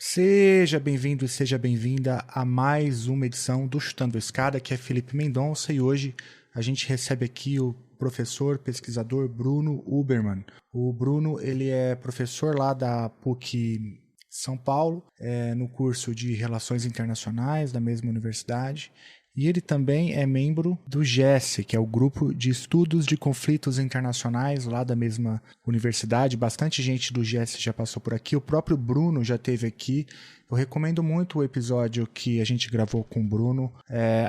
Seja bem-vindo e seja bem-vinda a mais uma edição do Chutando a Escada, que é Felipe Mendonça, e hoje a gente recebe aqui o professor pesquisador Bruno Ubermann. O Bruno, ele é professor lá da PUC São Paulo, no curso de Relações Internacionais da mesma universidade, e ele também é membro do GES, que é o Grupo de Estudos de Conflitos Internacionais lá da mesma universidade. Bastante gente do GES já passou por aqui, o próprio Bruno já esteve aqui. Eu recomendo muito o episódio que a gente gravou com o Bruno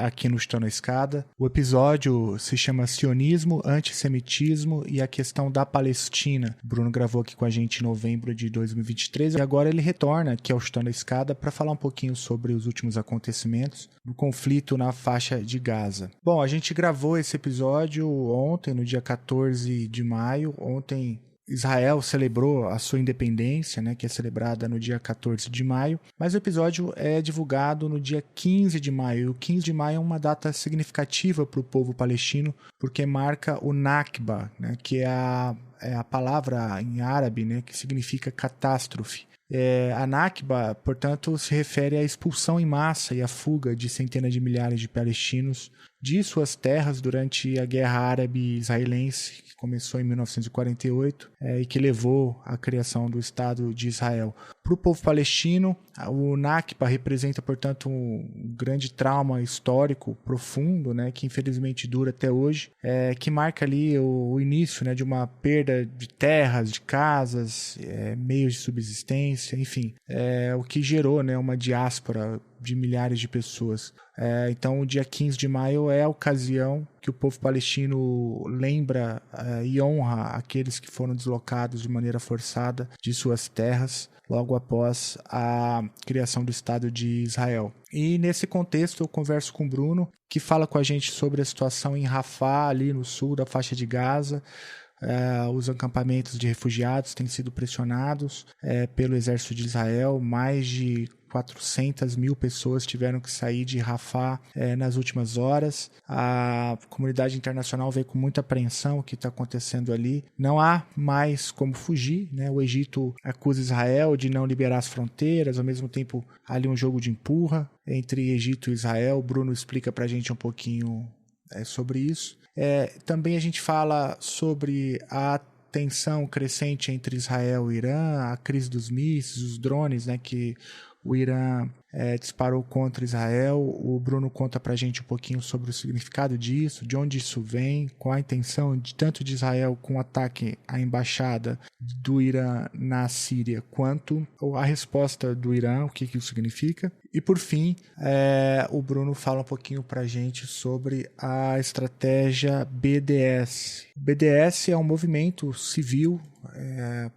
aqui no Chutando a Escada. O episódio se chama Sionismo, Antissemitismo e a Questão da Palestina. O Bruno gravou aqui com a gente em novembro de 2023 e agora ele retorna aqui ao Chutando a Escada para falar um pouquinho sobre os últimos acontecimentos do conflito na faixa de Gaza. Bom, a gente gravou esse episódio ontem, no dia 14 de maio. Ontem Israel celebrou a sua independência, né, que é celebrada no dia 14 de maio, mas o episódio é divulgado no dia 15 de maio. O 15 de maio é uma data significativa para o povo palestino, porque marca o Nakba, né, que é a palavra em árabe, né, que significa catástrofe. A Nakba, portanto, se refere à expulsão em massa e à fuga de centenas de milhares de palestinos de suas terras durante a Guerra Árabe-Israelense, que começou em 1948 e que levou à criação do Estado de Israel. Para o povo palestino, o Nakba representa, portanto, um grande trauma histórico profundo, né, que infelizmente dura até hoje, que marca ali o início, né, de uma perda de terras, de casas, meios de subsistência, enfim, o que gerou, né, uma diáspora de milhares de pessoas. Então, o dia 15 de maio é a ocasião que o povo palestino lembra e honra aqueles que foram deslocados de maneira forçada de suas terras logo após a criação do Estado de Israel. E nesse contexto eu converso com o Bruno, que fala com a gente sobre a situação em Rafah, ali no sul da faixa de Gaza. Os acampamentos de refugiados têm sido pressionados pelo exército de Israel. Mais de 400 mil pessoas tiveram que sair de Rafah nas últimas horas. A comunidade internacional vê com muita apreensão o que está acontecendo ali. Não há mais como fugir, né? O Egito acusa Israel de não liberar as fronteiras, ao mesmo tempo há ali um jogo de empurra entre Egito e Israel. O Bruno explica para a gente um pouquinho sobre isso. Também a gente fala sobre a tensão crescente entre Israel e Irã, a crise dos mísseis, os drones, né, que o Irã disparou contra Israel. O Bruno conta pra gente um pouquinho sobre o significado disso, de onde isso vem, qual a intenção tanto de Israel com o ataque à embaixada do Irã na Síria, quanto a resposta do Irã, o que isso significa. E por fim, o Bruno fala um pouquinho pra gente sobre a estratégia BDS. O BDS é um movimento civil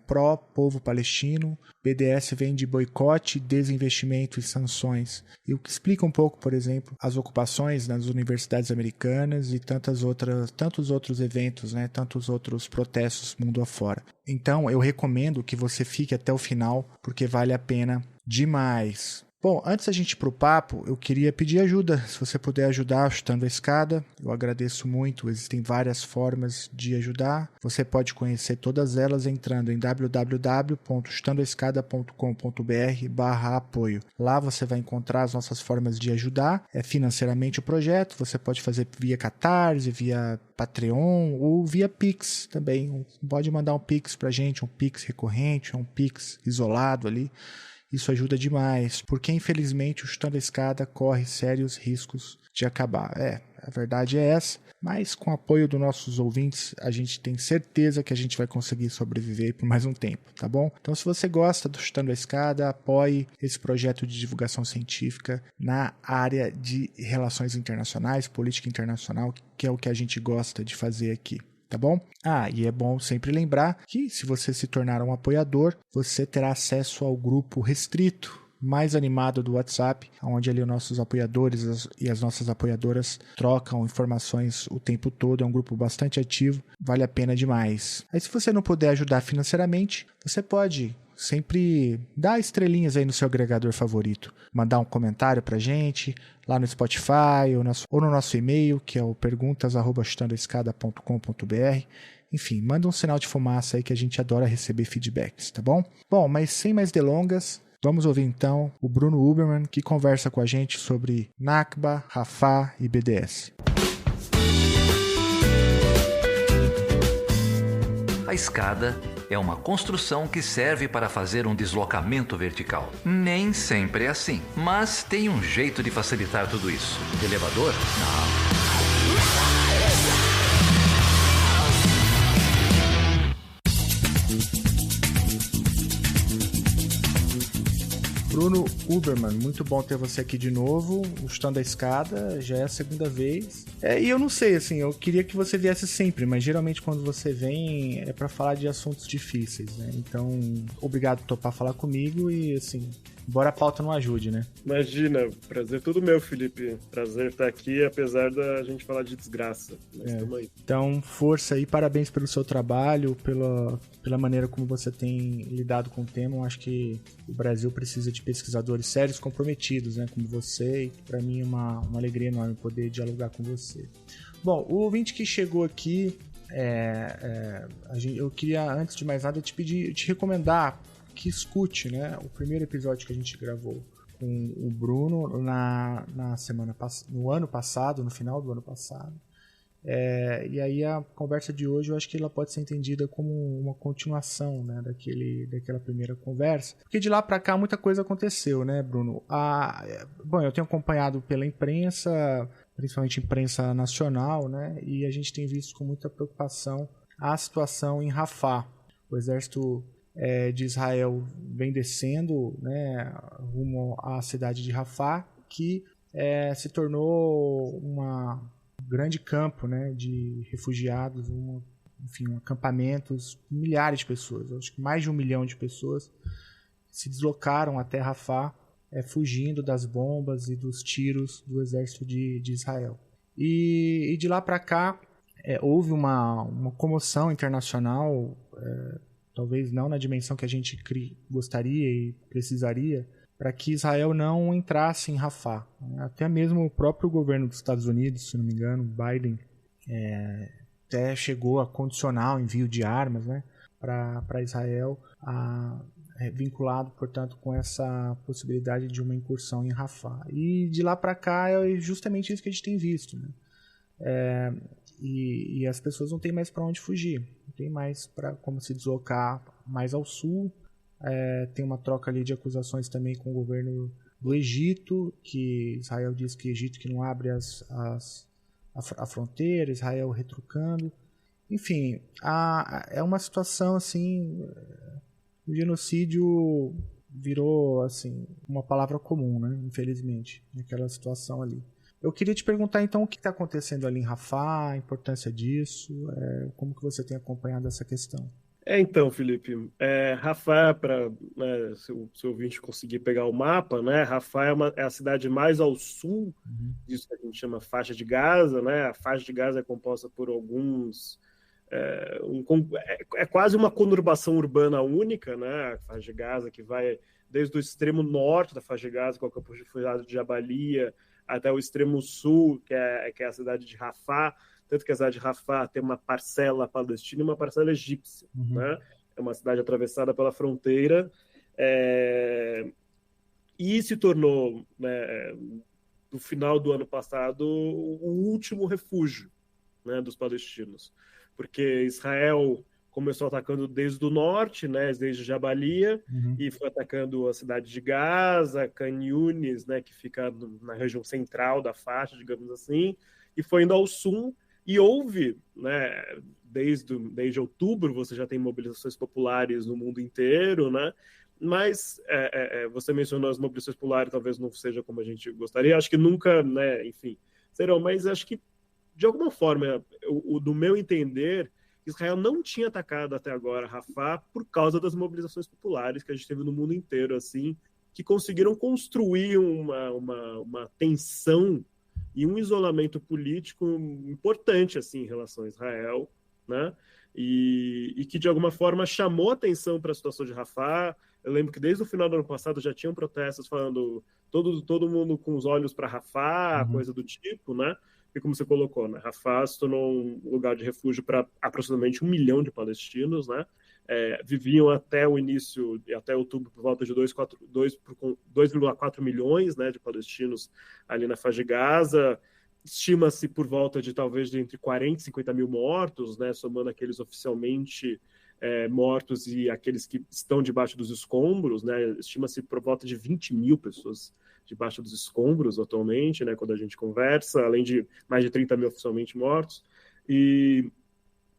pró-povo palestino. BDS vem de boicote, desinvestimento e sanções. E o que explica um pouco, por exemplo, as ocupações nas universidades americanas e tantos outros eventos, né, tantos outros protestos mundo afora. Então, eu recomendo que você fique até o final, porque vale a pena demais. Bom, antes da gente ir para o papo, eu queria pedir ajuda. Se você puder ajudar Chutando a Escada, eu agradeço muito. Existem várias formas de ajudar. Você pode conhecer todas elas entrando em www.chutandoaescada.com.br/apoio. Lá você vai encontrar as nossas formas de ajudar financeiramente o projeto. Você pode fazer via Catarse, via Patreon ou via Pix também. Pode mandar um Pix para a gente, um Pix recorrente, um Pix isolado ali. Isso ajuda demais, porque infelizmente o Chutando a Escada corre sérios riscos de acabar. A verdade é essa, mas com o apoio dos nossos ouvintes, a gente tem certeza que a gente vai conseguir sobreviver por mais um tempo, tá bom? Então, se você gosta do Chutando a Escada, apoie esse projeto de divulgação científica na área de relações internacionais, política internacional, que é o que a gente gosta de fazer aqui. Tá bom? E é bom sempre lembrar que se você se tornar um apoiador, você terá acesso ao grupo restrito, mais animado do WhatsApp, onde ali os nossos apoiadores e as nossas apoiadoras trocam informações o tempo todo. É um grupo bastante ativo, vale a pena demais. Aí se você não puder ajudar financeiramente, você pode sempre dar estrelinhas aí no seu agregador favorito, mandar um comentário pra gente lá no Spotify ou no nosso e-mail, que é o perguntas@chutandoaescada.com.br. Enfim, manda um sinal de fumaça aí que a gente adora receber feedbacks, tá bom? Bom, mas sem mais delongas, Vamos ouvir então o Bruno Huberman, que conversa com a gente sobre Nakba, Rafah e BDS. A escada é uma construção que serve para fazer um deslocamento vertical. Nem sempre é assim, mas tem um jeito de facilitar tudo isso. Elevador? Não. Bruno Huberman, muito bom ter você aqui de novo, o Chutando da Escada, já é a segunda vez. E eu não sei, assim, eu queria que você viesse sempre, mas geralmente quando você vem é para falar de assuntos difíceis, né? Então, obrigado por topar falar comigo e, assim, embora a pauta não ajude, né? Imagina, prazer todo meu, Felipe. Prazer estar aqui, apesar da gente falar de desgraça. Mas estamos aí. Então, força aí, parabéns pelo seu trabalho, pela maneira como você tem lidado com o tema. Eu acho que o Brasil precisa de pesquisadores sérios, comprometidos, né, como você, e para mim é uma alegria enorme poder dialogar com você. Bom, o ouvinte que chegou aqui, eu queria, antes de mais nada, te recomendar que escute, né, o primeiro episódio que a gente gravou com o Bruno no ano passado, no final do ano passado. E aí a conversa de hoje eu acho que ela pode ser entendida como uma continuação, né, daquela primeira conversa, porque de lá para cá muita coisa aconteceu, né, Bruno? Bom, eu tenho acompanhado pela imprensa, principalmente imprensa nacional, né, e a gente tem visto com muita preocupação a situação em Rafah. O exército de Israel vem descendo, né, rumo à cidade de Rafah, que se tornou um grande campo, né, de refugiados, acampamentos, milhares de pessoas, acho que mais de 1 milhão de pessoas se deslocaram até Rafah, fugindo das bombas e dos tiros do exército de Israel. E de lá para cá houve uma comoção internacional, talvez não na dimensão que a gente gostaria e precisaria, para que Israel não entrasse em Rafah. Até mesmo o próprio governo dos Estados Unidos, se não me engano, Biden, até chegou a condicionar o envio de armas, né, para Israel, vinculado, portanto, com essa possibilidade de uma incursão em Rafah. E de lá para cá é justamente isso que a gente tem visto, né? E as pessoas não têm mais para onde fugir, não tem mais para como se deslocar mais ao sul. Tem uma troca ali de acusações também com o governo do Egito, que Israel diz que Egito que não abre a fronteira, Israel retrucando. Enfim, é uma situação assim, o genocídio virou assim uma palavra comum, né? Infelizmente, naquela situação ali. Eu queria te perguntar então o que está acontecendo ali em Rafah, a importância disso, como que você tem acompanhado essa questão? Então, Felipe, Rafah, para se o ouvinte conseguir pegar o mapa, né, Rafah é a cidade mais ao sul disso que a gente chama faixa de Gaza, né? A faixa de Gaza é composta por alguns... É quase uma conurbação urbana única, né? A faixa de Gaza, que vai desde o extremo norte da faixa de Gaza, com o campo de refugiados de Jabalia, até o extremo sul, que é a cidade de Rafah. Tanto que a cidade de Rafah tem uma parcela palestina e uma parcela egípcia. Né? É uma cidade atravessada pela fronteira e se tornou, né, no final do ano passado, o último refúgio, né, dos palestinos. Porque Israel começou atacando desde o norte, né, desde Jabalia, e foi atacando a cidade de Gaza, Khan Yunis, né, que fica na região central da faixa, digamos assim, e foi indo ao sul. E houve, né, desde outubro, você já tem mobilizações populares no mundo inteiro, né? Mas você mencionou as mobilizações populares, talvez não seja como a gente gostaria, acho que nunca, né, enfim, serão, mas acho que, de alguma forma, do meu entender, Israel não tinha atacado até agora Rafah por causa das mobilizações populares que a gente teve no mundo inteiro, assim, que conseguiram construir uma tensão e um isolamento político importante assim em relação a Israel, né? E que de alguma forma chamou atenção para a situação de Rafah. Eu lembro que desde o final do ano passado já tinham protestos falando todo mundo com os olhos para Rafah, coisa do tipo, né? E como você colocou, né? Rafah se tornou um lugar de refúgio para aproximadamente 1 milhão de palestinos, né? viviam até o início, até outubro, por volta de 2,4 milhões, né, de palestinos ali na faixa de Gaza. Estima-se por volta de talvez entre 40 e 50 mil mortos, né, somando aqueles oficialmente mortos e aqueles que estão debaixo dos escombros, né? Estima-se por volta de 20 mil pessoas debaixo dos escombros atualmente, né, quando a gente conversa, além de mais de 30 mil oficialmente mortos. E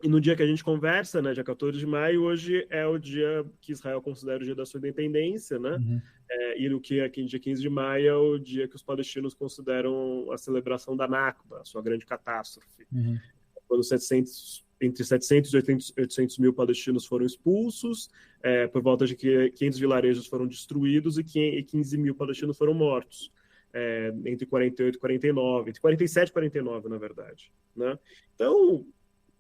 no dia que a gente conversa, né, dia 14 de maio, hoje é o dia que Israel considera o dia da sua independência, né? E no que aqui, dia 15 de maio, é o dia que os palestinos consideram a celebração da Nakba, a sua grande catástrofe. Quando entre 700 e 800 mil palestinos foram expulsos, por volta de 500 vilarejos foram destruídos e 15 mil palestinos foram mortos, entre 48 e 49, entre 47 e 49, na verdade, né? Então,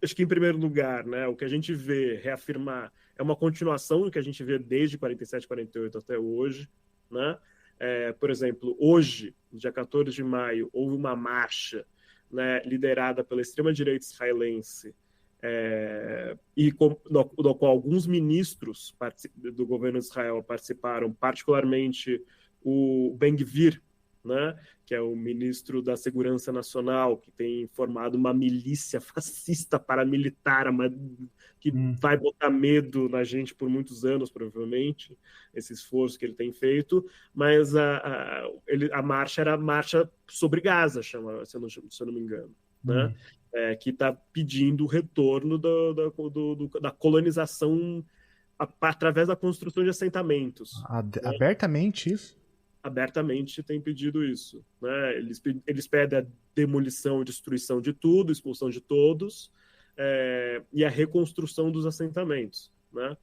acho que, em primeiro lugar, né, o que a gente vê reafirmar é uma continuação do que a gente vê desde 47 e 48 até hoje, né? Por exemplo, hoje, dia 14 de maio, houve uma marcha, né, liderada pela extrema-direita israelense, no qual alguns ministros do governo de Israel participaram, particularmente o Ben-Gvir, né, que é o ministro da Segurança Nacional, que tem formado uma milícia fascista paramilitar, que vai botar medo na gente por muitos anos, provavelmente, esse esforço que ele tem feito, mas a marcha era a marcha sobre Gaza, se eu não me engano, né? Que está pedindo o retorno da colonização através da construção de assentamentos. Abertamente isso? Abertamente tem pedido isso, né? Eles pedem a demolição e destruição de tudo, expulsão de todos, e a reconstrução dos assentamentos, né?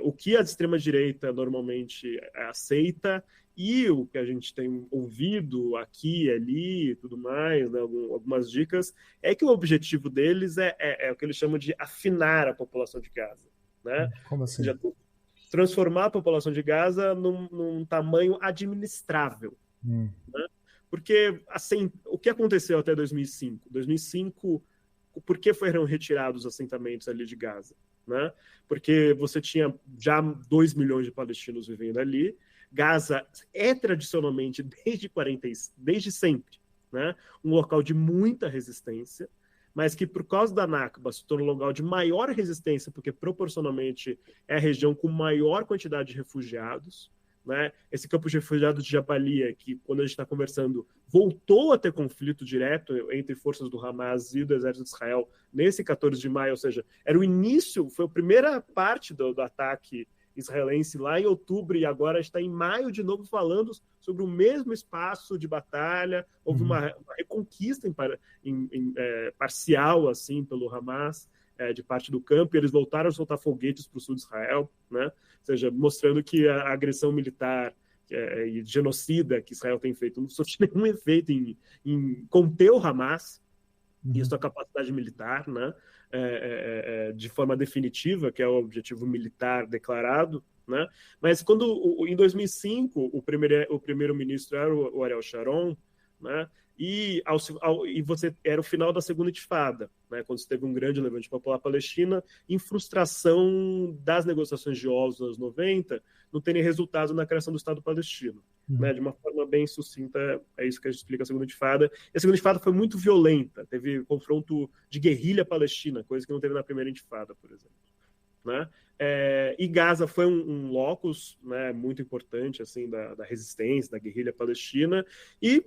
O que a extrema-direita normalmente aceita, e o que a gente tem ouvido aqui e ali e tudo mais, né, algumas dicas, é que o objetivo deles é o que eles chamam de afinar a população de Gaza, né? Como assim? Transformar a população de Gaza num tamanho administrável. Né? Porque, assim, o que aconteceu até 2005? 2005, por que foram retirados os assentamentos ali de Gaza? Né? Porque você tinha já 2 milhões de palestinos vivendo ali. Gaza é tradicionalmente, desde sempre, né, um local de muita resistência, mas que, por causa da Nakba, se tornou um local de maior resistência, porque proporcionalmente é a região com maior quantidade de refugiados, né? Esse campo de refugiados de Jabalia, que, quando a gente está conversando, voltou a ter conflito direto entre forças do Hamas e do exército de Israel nesse 14 de maio, ou seja, era o início, foi a primeira parte do ataque israelense lá em outubro, e agora está em maio de novo falando sobre o mesmo espaço de batalha. Houve uma reconquista parcial assim pelo Hamas de parte do campo, e eles voltaram a soltar foguetes para o sul de Israel, né? Ou seja, mostrando que a agressão militar e genocida que Israel tem feito não sofreu nenhum efeito em conter o Hamas e a sua capacidade militar, né? De forma definitiva, que é o objetivo militar declarado, né? Mas quando, em 2005, o primeiro-ministro era o Ariel Sharon, né? E você era o final da segunda intifada, né? Quando se teve um grande levante popular palestina, em frustração das negociações de Oslo nos anos 90, não terem resultado na criação do Estado palestino. Né? De uma forma bem sucinta, é isso que a gente explica a segunda intifada. E a segunda intifada foi muito violenta, teve confronto de guerrilha palestina, coisa que não teve na primeira intifada, por exemplo. Né? E Gaza foi um locus, né, muito importante assim, da resistência, da guerrilha palestina, e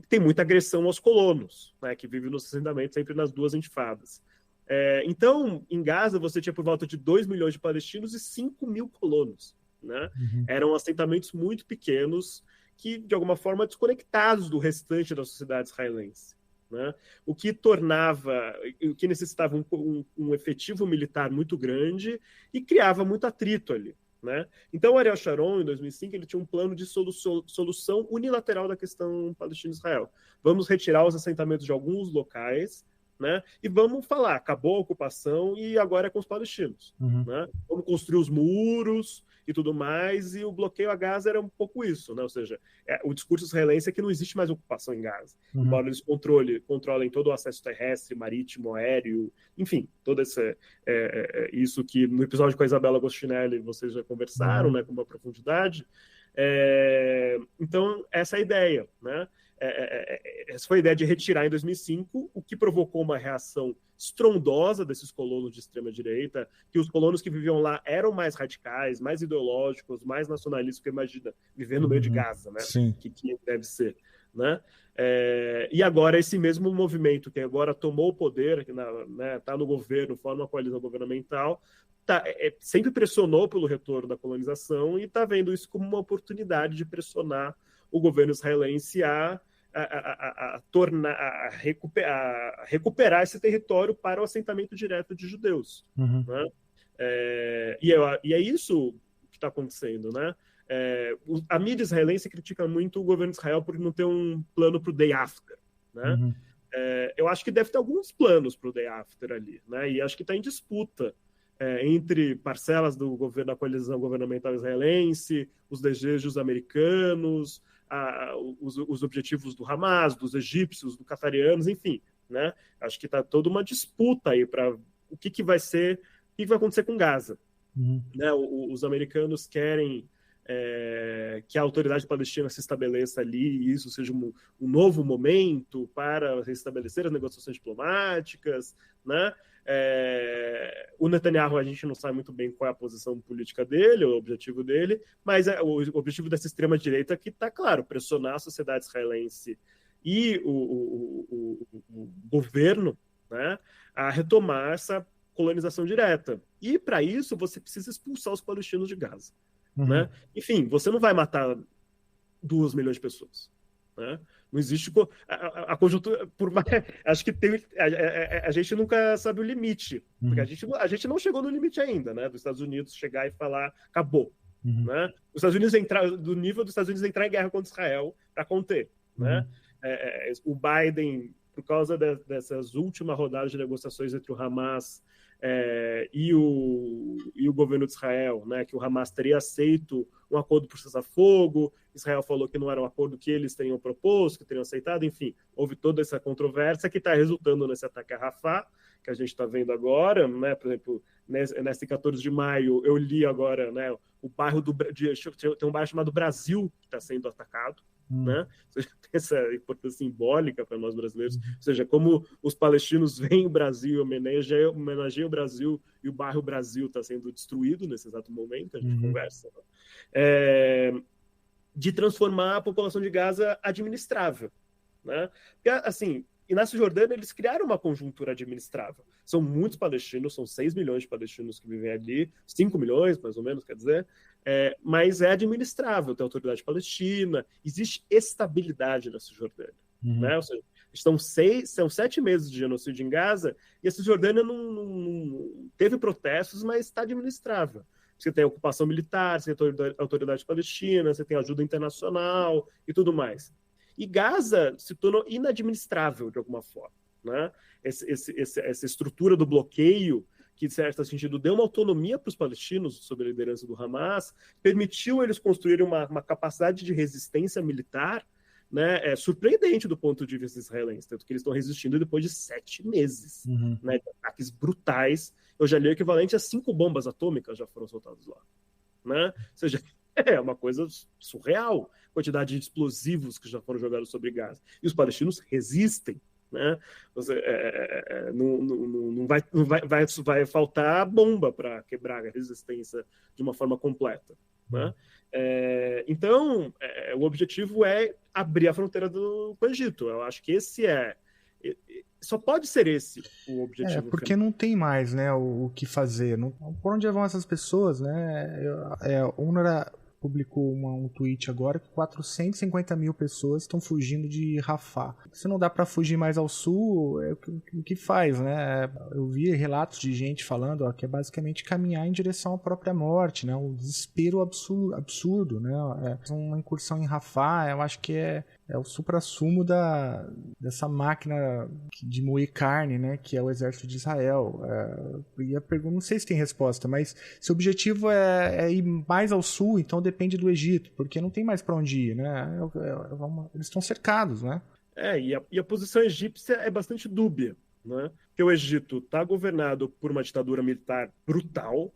tem muita agressão aos colonos, né, que vivem nos assentamentos sempre nas duas intifadas. Então, em Gaza, você tinha por volta de 2 milhões de palestinos e 5 mil colonos. Né? Eram assentamentos muito pequenos que, de alguma forma, desconectados do restante da sociedade israelense. Né? O que necessitava um efetivo militar muito grande e criava muito atrito ali. Né? Então, o Ariel Sharon, em 2005, ele tinha um plano de solução unilateral da questão Palestina-Israel. Vamos retirar os assentamentos de alguns locais, né? E vamos falar, acabou a ocupação e agora é com os palestinos, né? Vamos construir os muros e tudo mais, e o bloqueio a Gaza era um pouco isso, né? Ou seja, o discurso israelense é que não existe mais ocupação em Gaza, embora eles controlem todo o acesso terrestre, marítimo, aéreo, enfim, todo isso que no episódio com a Isabella Agostinelli vocês já conversaram, né, com uma profundidade. Então, essa é a ideia, né? Essa foi a ideia de retirar em 2005, o que provocou uma reação estrondosa desses colonos de extrema-direita, que os colonos que viviam lá eram mais radicais, mais ideológicos, mais nacionalistas, que imagina, viver no meio de Gaza, né? Que deve ser, né? E agora esse mesmo movimento que agora tomou o poder, que está no governo, forma uma coalizão governamental, sempre pressionou pelo retorno da colonização e está vendo isso como uma oportunidade de pressionar o governo israelense a recuperar esse território para o assentamento direto de judeus. Né? E é isso que está acontecendo, né? A mídia israelense critica muito o governo de Israel por não ter um plano para o day after, né? Eu acho que deve ter alguns planos para o day after ali, né? E acho que está em disputa entre parcelas do governo da coalizão governamental israelense, os desejos americanos, os objetivos do Hamas, dos egípcios, dos qatarianos, enfim, né? Acho que está toda uma disputa aí para o que vai ser, o que vai acontecer com Gaza. Né? Os americanos querem que a autoridade palestina se estabeleça ali e isso seja um novo momento para restabelecer as negociações diplomáticas, né? O Netanyahu, a gente não sabe muito bem qual é a posição política dele, o objetivo dele, mas o objetivo dessa extrema-direita que está, claro, pressionar a sociedade israelense e o governo, né, a retomar essa colonização direta. E, para isso, você precisa expulsar os palestinos de Gaza. Né? Enfim, você não vai matar 2 milhões de pessoas. Né? Não existe a conjuntura. Acho que a gente nunca sabe o limite, porque a gente não chegou no limite ainda, né? Dos Estados Unidos chegar e falar acabou. Né? Os Estados Unidos do nível dos Estados Unidos entrar em guerra contra Israel para conter. Né? O Biden, por causa dessas últimas rodadas de negociações entre o Hamas e o governo de Israel, né, que o Hamas teria aceito um acordo por cessar-fogo, Israel falou que não era um acordo que eles teriam proposto, que teriam aceitado, enfim, houve toda essa controvérsia que está resultando nesse ataque a Rafah, que a gente está vendo agora, né, por exemplo, nesse 14 de maio, eu li agora, né, o bairro tem um bairro chamado Brasil que está sendo atacado, né? Ou seja, tem essa importância simbólica para nós brasileiros, ou seja, como os palestinos veem o Brasil, homenageiam o Brasil e o bairro Brasil está sendo destruído nesse exato momento que a gente conversa, né? De transformar a população de Gaza administrável, né? Porque, assim, e na Cisjordânia eles criaram uma conjuntura administrável. São muitos palestinos, são 6 milhões de palestinos que vivem ali, 5 milhões mais ou menos, quer dizer, mas é administrável, tem autoridade palestina, existe estabilidade na Cisjordânia. Né? Ou seja, são 7 meses de genocídio em Gaza e a Cisjordânia não teve protestos, mas está administrável. Você tem ocupação militar, você tem autoridade palestina, você tem ajuda internacional e tudo mais. E Gaza se tornou inadministrável de alguma forma. Né? Essa estrutura do bloqueio, que, de certo sentido, deu uma autonomia para os palestinos sob a liderança do Hamas, permitiu eles construírem uma capacidade de resistência militar, né, surpreendente do ponto de vista israelense, tanto que eles estão resistindo depois de 7 meses, né, de ataques brutais. Eu já li o equivalente a 5 bombas atômicas já foram soltadas lá. Né? Ou seja, é uma coisa surreal a quantidade de explosivos que já foram jogados sobre Gaza. E os palestinos resistem. Né? Não vai faltar bomba para quebrar a resistência de uma forma completa. Né? Então, o objetivo é abrir a fronteira com o Egito. Eu acho que esse só pode ser esse o objetivo. Porque não tem mais, né, o que fazer. Por onde vão essas pessoas, né? A UNRWA publicou um tweet agora que 450 mil pessoas estão fugindo de Rafah. Se não dá para fugir mais ao sul, o que faz, né? Eu vi relatos de gente falando que é basicamente caminhar em direção à própria morte, né? Um desespero absurdo, né? Uma incursão em Rafah, eu acho que é o suprassumo dessa máquina de moer carne, né, que é o exército de Israel. E a pergunta, não sei se tem resposta, mas se o objetivo é ir mais ao sul, então depende do Egito, porque não tem mais para onde ir, né? Eles estão cercados, né? E a posição egípcia é bastante dúbia, né? Porque o Egito está governado por uma ditadura militar brutal,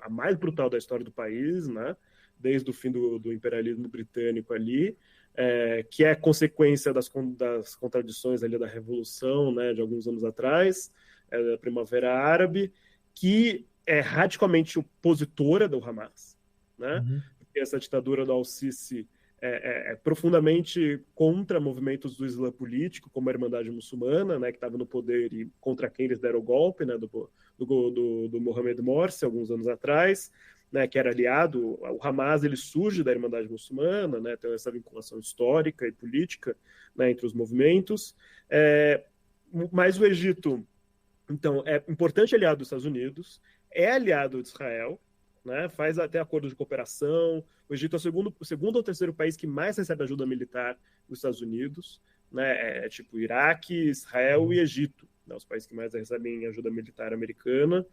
a mais brutal da história do país, né? Desde o fim do imperialismo britânico ali, que é consequência das contradições ali da Revolução, né, de alguns anos atrás, da Primavera Árabe, que é radicalmente opositora do Hamas, né? Uhum. Porque essa ditadura do Al-Sisi é profundamente contra movimentos do Islã político, como a Irmandade Muçulmana, né, que estava no poder e contra quem eles deram o golpe, né, do Mohamed Morsi, alguns anos atrás, né, que era aliado. O Hamas ele surge da Irmandade Muçulmana, né, tem essa vinculação histórica e política, né, entre os movimentos. Mas o Egito, então, é importante aliado dos Estados Unidos, é aliado de Israel, né, faz até acordo de cooperação. O Egito é o segundo ou terceiro país que mais recebe ajuda militar dos Estados Unidos, né, tipo Iraque, Israel e Egito, né, os países que mais recebem ajuda militar americana.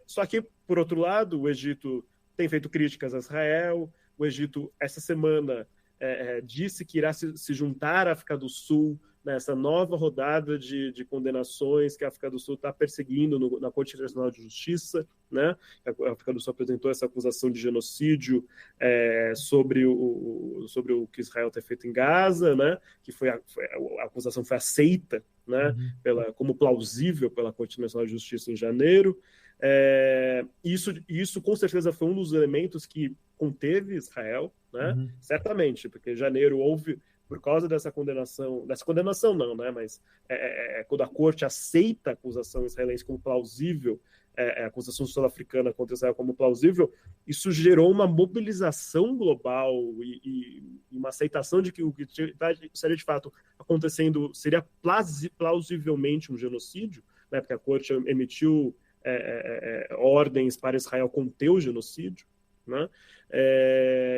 Só que, por outro lado, o Egito tem feito críticas a Israel. O Egito, essa semana, disse que irá se juntar à África do Sul nessa nova rodada de condenações que a África do Sul está perseguindo na Corte Internacional de Justiça, né? A África do Sul apresentou essa acusação de genocídio sobre o que Israel tem feito em Gaza, né? Que a acusação foi aceita, né? Como plausível pela Corte Internacional de Justiça em janeiro. Isso com certeza foi um dos elementos que conteve Israel, né? Certamente, porque em janeiro houve, por causa dessa condenação não, né? Mas quando a corte aceita a acusação israelense como plausível, a acusação sul-africana contra Israel como plausível, isso gerou uma mobilização global e uma aceitação de que o que estaria de fato acontecendo seria plausivelmente um genocídio, né? Porque a corte emitiu ordens para Israel conter o genocídio, né?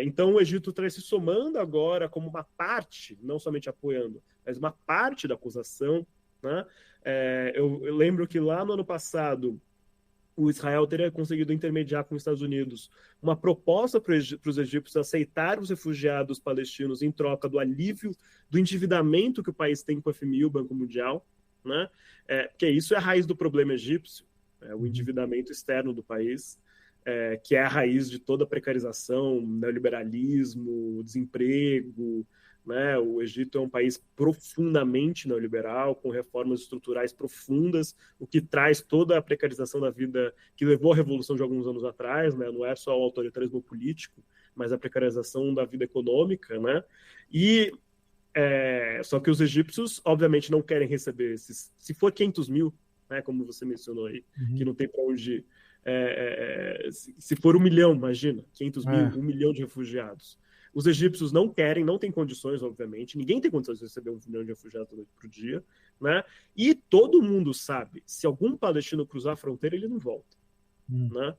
Então o Egito está se somando agora como uma parte, não somente apoiando, mas uma parte da acusação, né? Eu lembro que lá no ano passado o Israel teria conseguido intermediar com os Estados Unidos uma proposta para os egípcios aceitar os refugiados palestinos em troca do alívio do endividamento que o país tem com o FMI, o Banco Mundial, né? Porque isso é a raiz do problema egípcio, o endividamento externo do país, que é a raiz de toda a precarização, neoliberalismo, desemprego, né? O Egito é um país profundamente neoliberal, com reformas estruturais profundas, o que traz toda a precarização da vida que levou à revolução de alguns anos atrás, né? Não é só o autoritarismo político, mas a precarização da vida econômica, né? Só que os egípcios, obviamente, não querem receber esses... Se for 500 mil, né, como você mencionou aí, que não tem para onde ir. Se for 1 milhão, imagina, 500 mil, 1 milhão de refugiados. Os egípcios não querem, não têm condições, obviamente, ninguém tem condições de receber 1 milhão de refugiados por dia, né? E todo mundo sabe, se algum palestino cruzar a fronteira, ele não volta. Né?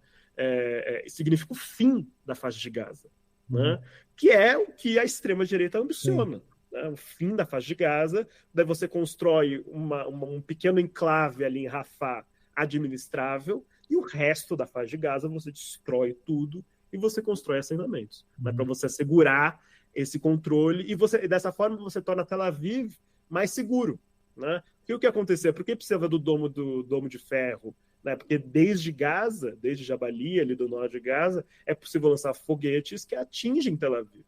Significa o fim da faixa de Gaza, né? Que é o que a extrema-direita ambiciona. Né? O fim da faixa de Gaza, daí você constrói um pequeno enclave ali em Rafah administrável, e o resto da faixa de Gaza você destrói tudo e você constrói assentamentos, né, para você assegurar esse controle, e dessa forma você torna Tel Aviv mais seguro. Né? E o que acontecia? Por que precisava do domo de ferro? Né? Porque desde Gaza, desde Jabalia, ali do norte de Gaza, é possível lançar foguetes que atingem Tel Aviv.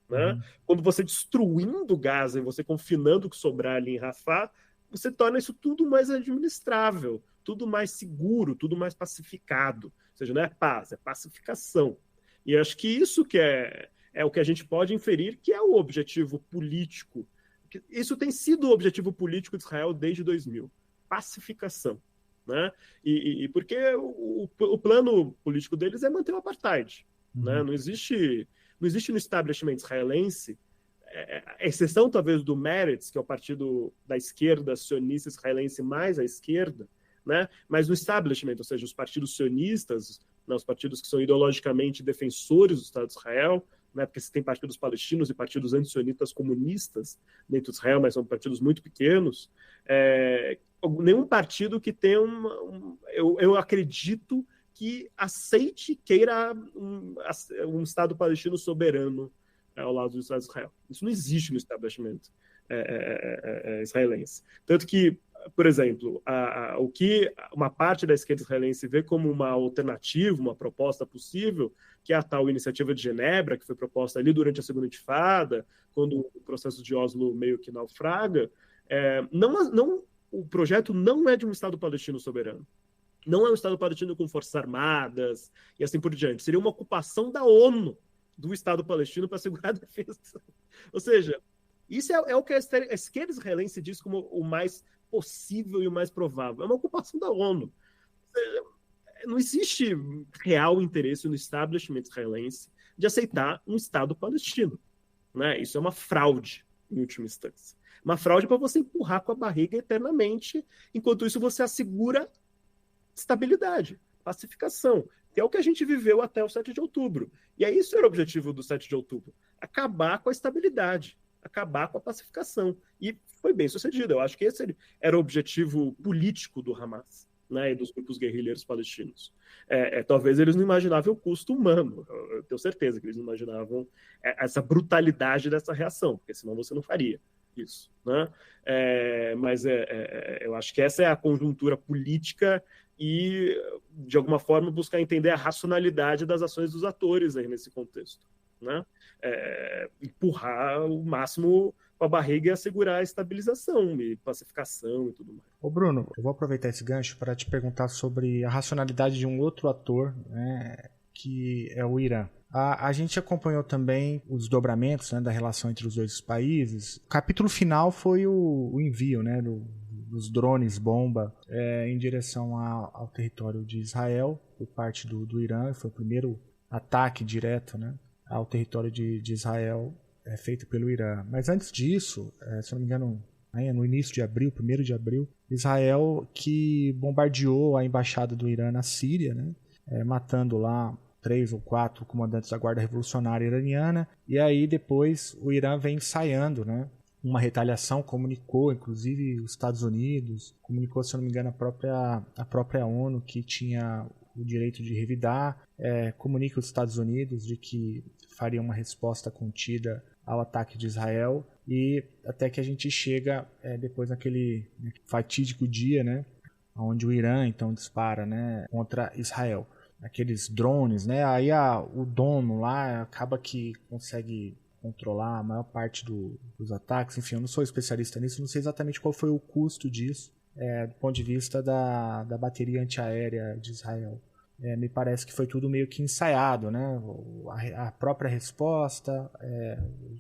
Né? Quando você destruindo Gaza e você confinando o que sobrar ali em Rafah, você torna isso tudo mais administrável, tudo mais seguro, tudo mais pacificado. Ou seja, não é paz, é pacificação. E acho que isso que é o que a gente pode inferir que é o objetivo político. Isso tem sido o objetivo político de Israel desde 2000. Pacificação. Né? E porque o plano político deles é manter o apartheid. Né? Não existe no establishment israelense, exceção talvez do Meretz, que é o partido da esquerda sionista israelense mais à esquerda, né? Mas no establishment, ou seja, os partidos sionistas, né, os partidos que são ideologicamente defensores do Estado de Israel, né? Porque você tem partidos palestinos e partidos antissionitas comunistas dentro de Israel, mas são partidos muito pequenos. Nenhum partido que tenha eu acredito que aceite e queira um Estado palestino soberano ao lado do Estado de Israel. Isso não existe no establishment israelense. Tanto que, por exemplo, o que uma parte da esquerda israelense vê como uma alternativa, uma proposta possível, que é a tal iniciativa de Genebra, que foi proposta ali durante a Segunda Intifada, quando o processo de Oslo meio que naufraga, o projeto não é de um Estado palestino soberano. Não é um Estado palestino com forças armadas e assim por diante. Seria uma ocupação da ONU do Estado palestino para assegurar a defesa. Ou seja, isso é o que a esquerda israelense diz como o mais possível e o mais provável. É uma ocupação da ONU. Ou seja, não existe real interesse no establishment israelense de aceitar um Estado palestino, né? Isso é uma fraude, em última instância. Uma fraude para você empurrar com a barriga eternamente, enquanto isso você assegura estabilidade, pacificação, que é o que a gente viveu até o 7 de outubro. E aí isso era o objetivo do 7 de outubro, acabar com a estabilidade, acabar com a pacificação. E foi bem sucedido. Eu acho que esse era o objetivo político do Hamas, né, e dos grupos guerrilheiros palestinos. Talvez eles não imaginavam o custo humano. Eu tenho certeza que eles não imaginavam essa brutalidade dessa reação, porque senão você não faria isso, né? Mas eu acho que essa é a conjuntura política e, de alguma forma, buscar entender a racionalidade das ações dos atores aí nesse contexto, né? Empurrar o máximo com a barriga e assegurar a estabilização e pacificação e tudo mais. Ô Bruno, eu vou aproveitar esse gancho para te perguntar sobre a racionalidade de um outro ator, né, que é o Irã. A gente acompanhou também os desdobramentos, né, da relação entre os dois países. O capítulo final foi o envio, né, dos drones bomba em direção ao território de Israel por parte do Irã. Foi o primeiro ataque direto, né, ao território de Israel feito pelo Irã. Mas antes disso, se não me engano, no início de abril, 1º de abril, Israel que bombardeou a embaixada do Irã na Síria, né, matando lá 3 ou 4 comandantes da Guarda Revolucionária Iraniana, e aí depois o Irã vem ensaiando, né, uma retaliação, comunicou inclusive os Estados Unidos, comunicou, se não me engano, a própria ONU que tinha o direito de revidar, comunica os Estados Unidos de que faria uma resposta contida ao ataque de Israel, e até que a gente chega depois naquele fatídico dia, né, onde o Irã então dispara, né, contra Israel. Aqueles drones, né? Aí o dono lá acaba que consegue controlar a maior parte dos ataques. Enfim, eu não sou especialista nisso, não sei exatamente qual foi o custo disso, do ponto de vista da bateria antiaérea de Israel. Me parece que foi tudo meio que ensaiado, né? A própria resposta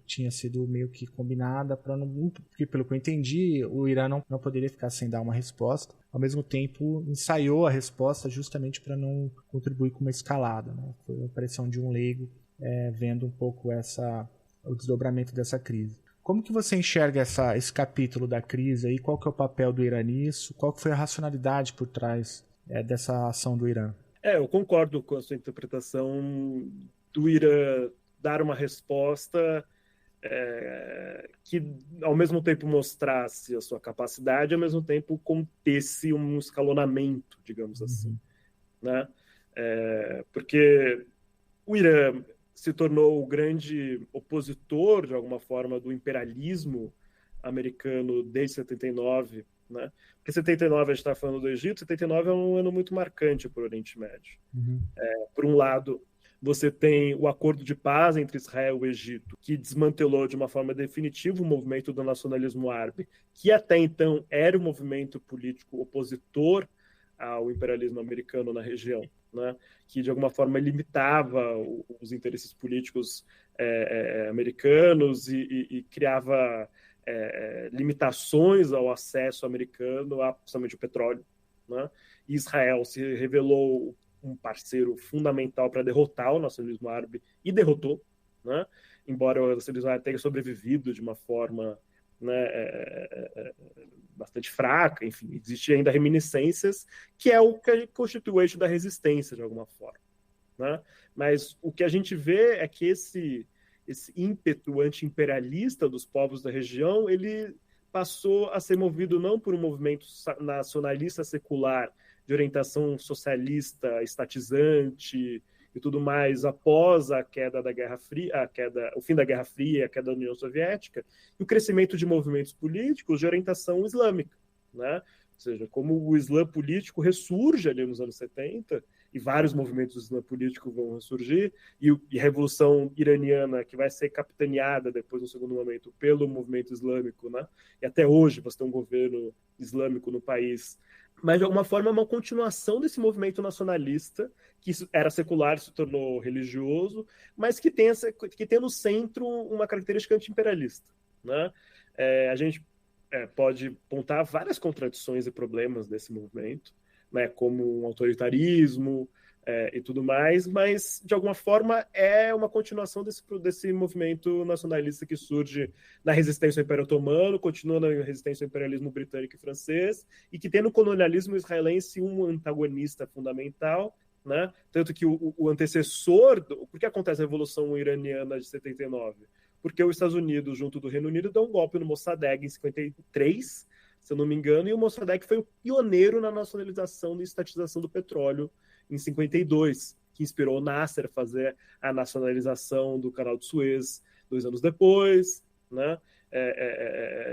tinha sido meio que combinada para não, porque pelo que eu entendi, o Irã não poderia ficar sem dar uma resposta. Ao mesmo tempo, ensaiou a resposta justamente para não contribuir com uma escalada, né? Foi a impressão de um leigo vendo um pouco o desdobramento dessa crise. Como que você enxerga esse capítulo da crise aí? Qual que é o papel do Irã nisso? Qual que foi a racionalidade por trás dessa ação do Irã? Eu concordo com a sua interpretação do Irã dar uma resposta que, ao mesmo tempo, mostrasse a sua capacidade, ao mesmo tempo contesse um escalonamento, digamos assim, né? Porque o Irã se tornou o grande opositor, de alguma forma, do imperialismo americano desde 79, né? Porque 79 a gente está falando do Egito, 79 é um ano muito marcante para o Oriente Médio. Por um lado, você tem o acordo de paz entre Israel e o Egito, que desmantelou de uma forma definitiva o movimento do nacionalismo árabe, que até então era um movimento político opositor ao imperialismo americano na região, né? Que de alguma forma limitava os interesses políticos americanos e criava limitações ao acesso americano a, principalmente, o petróleo, né? E Israel se revelou um parceiro fundamental para derrotar o nacionalismo árabe, e derrotou, né? Embora o nacionalismo árabe tenha sobrevivido de uma forma, né, bastante fraca, enfim, existem ainda reminiscências, que é o que constitui o eixo da resistência, de alguma forma, né? Mas o que a gente vê é que esse ímpeto anti-imperialista dos povos da região, ele passou a ser movido não por um movimento nacionalista secular de orientação socialista, estatizante e tudo mais após a queda da Guerra Fria, o fim da Guerra Fria, a queda da União Soviética, e o crescimento de movimentos políticos de orientação islâmica, né? Ou seja, como o Islã político ressurge ali nos anos 70, e vários movimentos do Islã político vão ressurgir, e a Revolução Iraniana, que vai ser capitaneada depois, no segundo momento, pelo movimento islâmico, né? E até hoje você tem um governo islâmico no país, mas de alguma forma é uma continuação desse movimento nacionalista, que era secular, se tornou religioso, mas que tem no centro uma característica anti-imperialista, né? A gente pode apontar várias contradições e problemas desse movimento, né, como um autoritarismo e tudo mais, mas, de alguma forma, é uma continuação desse movimento nacionalista que surge na resistência ao Império Otomano, continua na resistência ao imperialismo britânico e francês, e que tem no colonialismo israelense um antagonista fundamental, né? Tanto que o antecessor... Por que acontece a Revolução Iraniana de 79? Porque os Estados Unidos, junto do Reino Unido, dão um golpe no Mossadegh em 53, se eu não me engano, e o Mossadegh foi o pioneiro na nacionalização e estatização do petróleo em 52, que inspirou o Nasser a fazer a nacionalização do Canal de Suez 2 anos depois, né?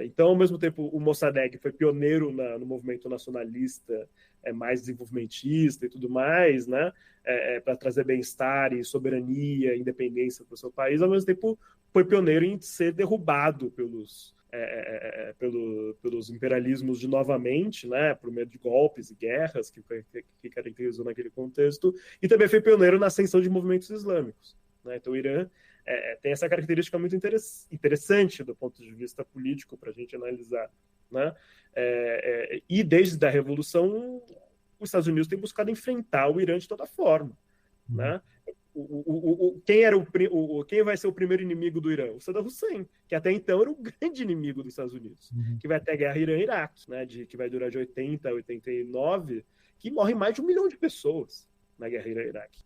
Então, ao mesmo tempo, o Mossadegh foi pioneiro no movimento nacionalista, mais desenvolvimentista e tudo mais, né? Para trazer bem-estar e soberania, independência para o seu país, ao mesmo tempo foi pioneiro em ser derrubado pelos imperialismos de novamente, né, por meio de golpes e guerras que caracterizou naquele contexto, e também foi pioneiro na ascensão de movimentos islâmicos, né? Então o Irã tem essa característica muito interessante do ponto de vista político para a gente analisar, né? E desde a Revolução os Estados Unidos têm buscado enfrentar o Irã de toda forma, né? Quem vai ser o primeiro inimigo do Irã? O Saddam Hussein, que até então era o grande inimigo dos Estados Unidos, que vai ter a guerra Irã-Iraque, né, que vai durar de 80 a 89, que morre mais de 1 milhão de pessoas na guerra Irã-Iraque.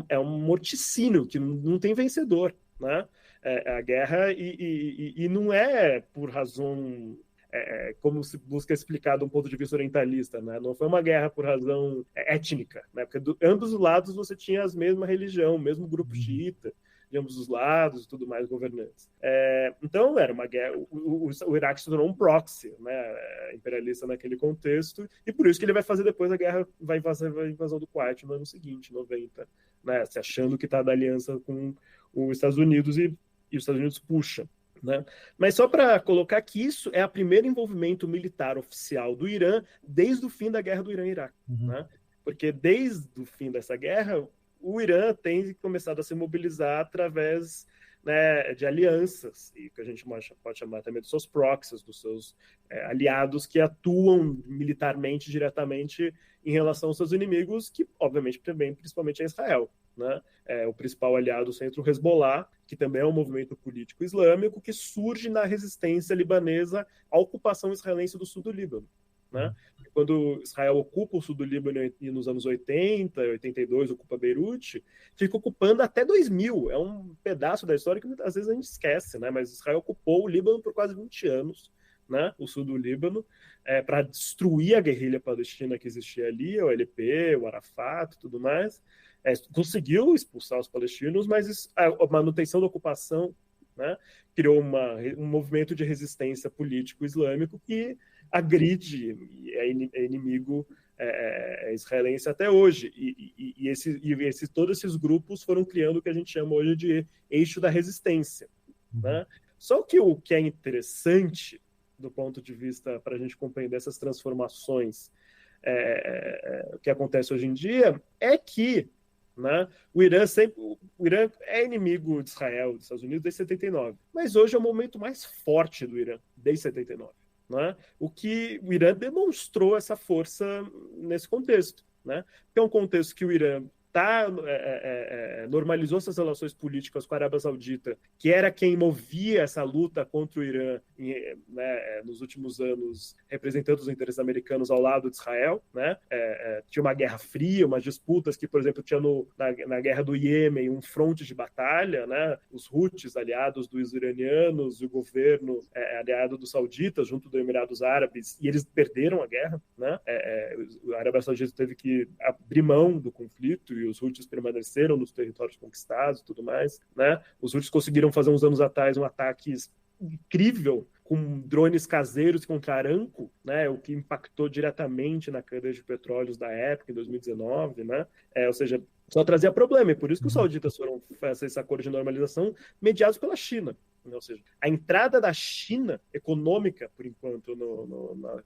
É um morticínio que não tem vencedor, né? A guerra, e não é por razão... como se busca explicar de um ponto de vista orientalista, né? Não foi uma guerra por razão étnica, né? Porque ambos os lados você tinha a mesma religião, o mesmo grupo xiita, de ambos os lados e tudo mais, governantes. Então, era uma guerra. O Iraque se tornou um proxy, né, imperialista naquele contexto, e por isso que ele vai fazer depois a guerra, vai fazer a invasão do Kuwait no ano seguinte, 90, né, se achando que está da aliança com os Estados Unidos, e os Estados Unidos puxa, né? Mas só para colocar que isso é o primeiro envolvimento militar oficial do Irã desde o fim da guerra do Irã-Iraque, né? Porque desde o fim dessa guerra, o Irã tem começado a se mobilizar através, né, de alianças, e que a gente pode chamar também dos seus proxies, dos seus aliados que atuam militarmente diretamente em relação aos seus inimigos, que obviamente também, principalmente, é Israel, né? O principal aliado centro, o Hezbollah, que também é um movimento político islâmico que surge na resistência libanesa à ocupação israelense do sul do Líbano, né? Quando Israel ocupa o sul do Líbano nos anos 80, 82, ocupa Beirute, fica ocupando até 2000. É um pedaço da história que muitas vezes a gente esquece, né? Mas Israel ocupou o Líbano por quase 20 anos, né? O sul do Líbano, para destruir a guerrilha palestina que existia ali, o LP, o Arafat e tudo mais. Conseguiu expulsar os palestinos, mas a manutenção da ocupação, né, criou um movimento de resistência político islâmico que agride e é inimigo israelense até hoje. E todos esses grupos foram criando o que a gente chama hoje de eixo da resistência, né? Só que o que é interessante do ponto de vista para a gente compreender essas transformações que acontece hoje em dia é que, né, o Irã é inimigo de Israel, dos Estados Unidos, desde 79. Mas hoje é o momento mais forte do Irã, desde 79. Né? O que o Irã demonstrou essa força nesse contexto. Né? Que é um contexto que o Irã normalizou essas relações políticas com a Arábia Saudita, que era quem movia essa luta contra o Irã, né, nos últimos anos, representando os interesses americanos ao lado de Israel, né? Tinha uma guerra fria, umas disputas que, por exemplo, tinha na guerra do Iêmen um fronte de batalha, né? Os Houthis, aliados dos iranianos, e o governo aliado dos sauditas, junto dos Emirados Árabes, e eles perderam a guerra, né? A Arábia Saudita teve que abrir mão do conflito e os Houthis permaneceram nos territórios conquistados e tudo mais, né? Os Houthis conseguiram fazer uns anos atrás um ataque incrível com drones caseiros contra Aramco, né, o que impactou diretamente na cadeia de petróleos da época, em 2019, né? Ou seja, só trazia problema, e por isso que os sauditas foram fazer esse acordo de normalização mediados pela China. Ou seja, a entrada da China econômica, por enquanto,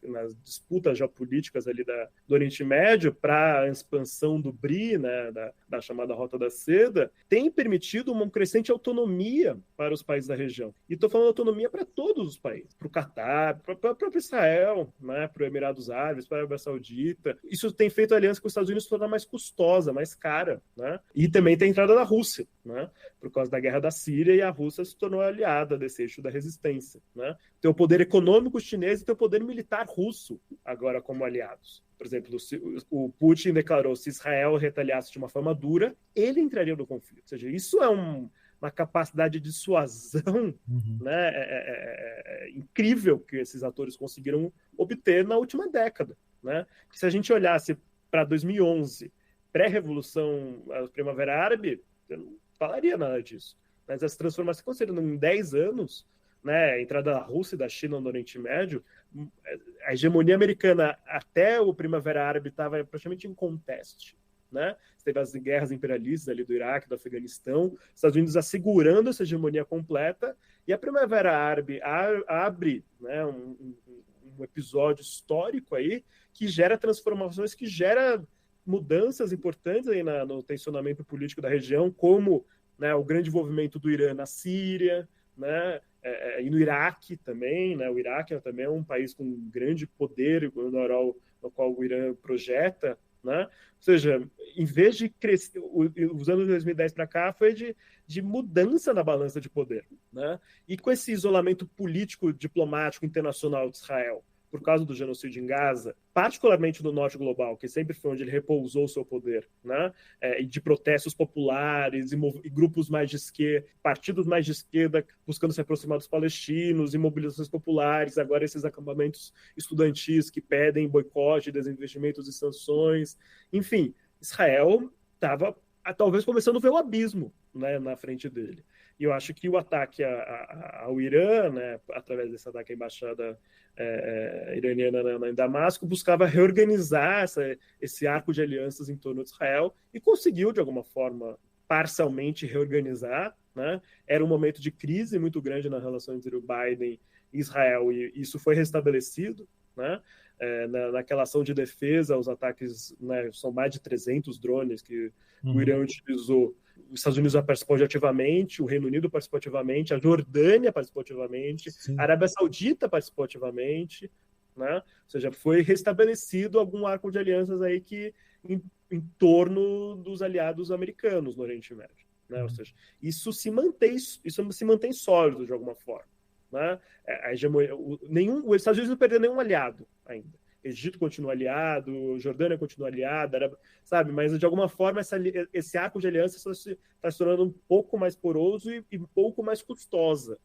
nas disputas geopolíticas ali do Oriente Médio para a expansão do BRI, né, da chamada Rota da Seda, tem permitido uma crescente autonomia para os países da região. E estou falando autonomia para todos os países, para o Catar, para o próprio Israel, né, para os Emirados Árabes, para a Arábia Saudita. Isso tem feito a aliança com os Estados Unidos se tornar mais custosa, mais cara, né? E também tem a entrada da Rússia, né, por causa da guerra da Síria, e a Rússia se tornou aliada desse eixo da resistência, né? Tem o poder econômico chinês e tem o poder militar russo agora como aliados. Por exemplo, o Putin declarou que se Israel retaliasse de uma forma dura, ele entraria no conflito. Ou seja, isso é uma capacidade de dissuasão, né? Incrível que esses atores conseguiram obter na última década, né? Se a gente olhasse para 2011, pré-revolução, a Primavera Árabe, eu não falaria nada disso. Mas as transformações que aconteceram em 10 anos, né, a entrada da Rússia e da China no Oriente Médio, a hegemonia americana até o Primavera Árabe estava praticamente em conteste, né? Teve as guerras imperialistas ali do Iraque, do Afeganistão, Estados Unidos assegurando essa hegemonia completa, e a Primavera Árabe abre, né, um episódio histórico aí que gera transformações, que gera mudanças importantes aí no tensionamento político da região, como, né, o grande envolvimento do Irã na Síria, né, e no Iraque também, né? O Iraque também é um país com grande poder no qual o Irã projeta, né? Ou seja, em vez de crescer, os anos de 2010 para cá foi de mudança na balança de poder, né? E com esse isolamento político, diplomático, internacional de Israel, por causa do genocídio em Gaza, particularmente no norte global, que sempre foi onde ele repousou o seu poder, né? E de protestos populares e grupos mais de esquerda, partidos mais de esquerda buscando se aproximar dos palestinos, e mobilizações populares, agora esses acampamentos estudantis que pedem boicote, desinvestimentos e sanções. Enfim, Israel estava talvez começando a ver o abismo, né, na frente dele. E eu acho que o ataque ao Irã, né, através desse ataque à embaixada iraniana em Damasco, buscava reorganizar esse arco de alianças em torno de Israel e conseguiu, de alguma forma, parcialmente reorganizar, né? Era um momento de crise muito grande na relação entre o Biden e Israel, e isso foi restabelecido, né? Naquela ação de defesa, os ataques, né, são mais de 300 drones que o Irã utilizou. Os Estados Unidos participou ativamente, o Reino Unido participou ativamente, a Jordânia participou ativamente, a Arábia Saudita participou ativamente, né? Ou seja, foi restabelecido algum arco de alianças aí que em torno dos aliados americanos no Oriente Médio, né? Ou seja, isso se mantém sólido de alguma forma, né? Os Estados Unidos não perderam nenhum aliado ainda. Egito continua aliado, Jordânia continua aliada, sabe? Mas, de alguma forma, esse arco de aliança está se tornando um pouco mais poroso e um pouco mais custosa,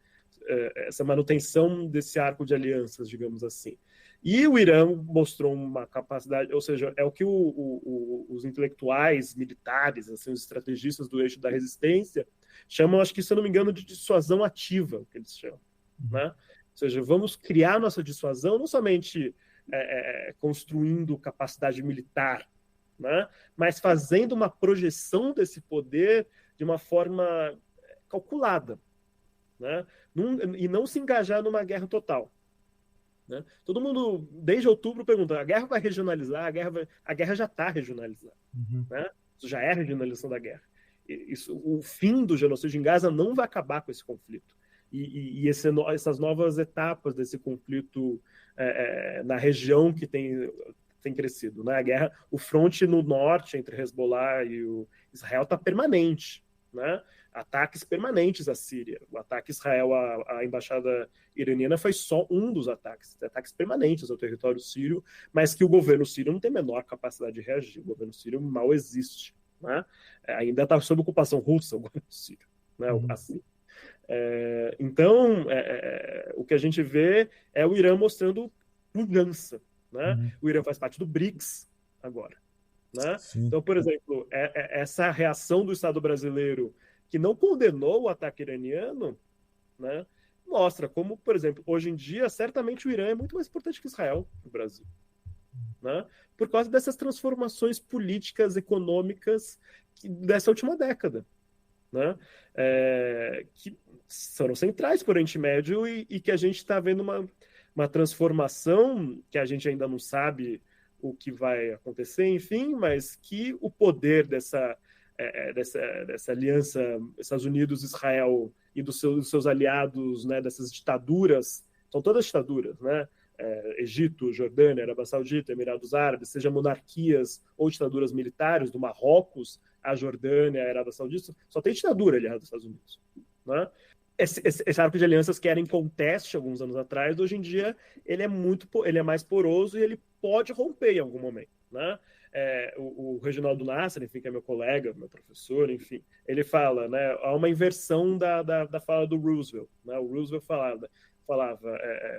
essa manutenção desse arco de alianças, digamos assim. E o Irã mostrou uma capacidade, ou seja, é o que os intelectuais militares, assim, os estrategistas do eixo da resistência, chamam, acho que, se eu não me engano, de dissuasão ativa, que eles chamam, né? Ou seja, vamos criar nossa dissuasão, não somente construindo capacidade militar, né? Mas fazendo uma projeção desse poder de uma forma calculada, né? E não se engajar numa guerra total, né? Todo mundo, desde outubro, pergunta: a guerra vai regionalizar? A guerra já está regionalizada, né? Isso já é a regionalização da guerra. O fim do genocídio em Gaza não vai acabar com esse conflito. E essas novas etapas desse conflito na região que tem tem crescido, né? A guerra, o fronte no norte entre Hezbollah e o Israel está permanente, né? Ataques permanentes à Síria. O ataque Israel à embaixada iraniana foi só um dos ataques permanentes ao território sírio, mas que o governo sírio não tem a menor capacidade de reagir. O governo sírio mal existe, né? Ainda está sob ocupação russa, o governo sírio, né? Assim. Então, o que a gente vê é o Irã mostrando mudança, né? O Irã faz parte do BRICS agora, né? Então, por exemplo, essa reação do Estado brasileiro que não condenou o ataque iraniano, né, mostra como, por exemplo, hoje em dia, certamente o Irã é muito mais importante que Israel no Brasil, né? Por causa dessas transformações políticas, econômicas dessa última década, né? Que foram centrais para o Oriente Médio e que a gente está vendo uma transformação que a gente ainda não sabe o que vai acontecer, enfim, mas que o poder dessa aliança Estados Unidos-Israel e dos seus aliados, né, dessas ditaduras, são todas ditaduras, né? Egito, Jordânia, Arábia Saudita, Emirados Árabes, seja monarquias ou ditaduras militares, do Marrocos, a Jordânia, a Arábia Saudita, só tem ditadura aliada dos Estados Unidos, né? Esse arco de alianças que era em conteste alguns anos atrás, hoje em dia ele é mais poroso e ele pode romper em algum momento, né? O Reginaldo Nasser, enfim, que é meu colega, meu professor, enfim, ele fala, né, há uma inversão da fala do Roosevelt, né? O Roosevelt falava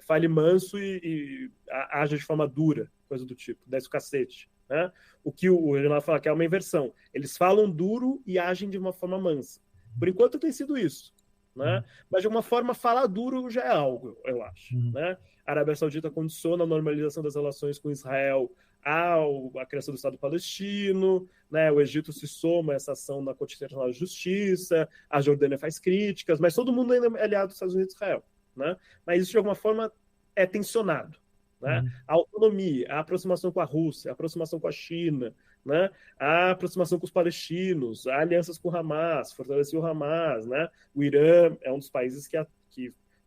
fale manso e haja de forma dura, coisa do tipo, desce o cacete, né? O que o Reginaldo fala que é uma inversão, eles falam duro e agem de uma forma mansa. Por enquanto tem sido isso, né? Mas de uma forma falar duro já é algo, eu acho, né? A Arábia Saudita condiciona a normalização das relações com Israel à criação do Estado palestino, né? O Egito se soma a essa ação na Corte Internacional de Justiça, a Jordânia faz críticas, mas todo mundo ainda é aliado dos Estados Unidos e Israel, né? Mas isso de alguma forma é tensionado, né? A autonomia, a aproximação com a Rússia, a aproximação com a China, né? A aproximação com os palestinos, a alianças com o Hamas, fortalecer o Hamas, né? O Irã é um dos países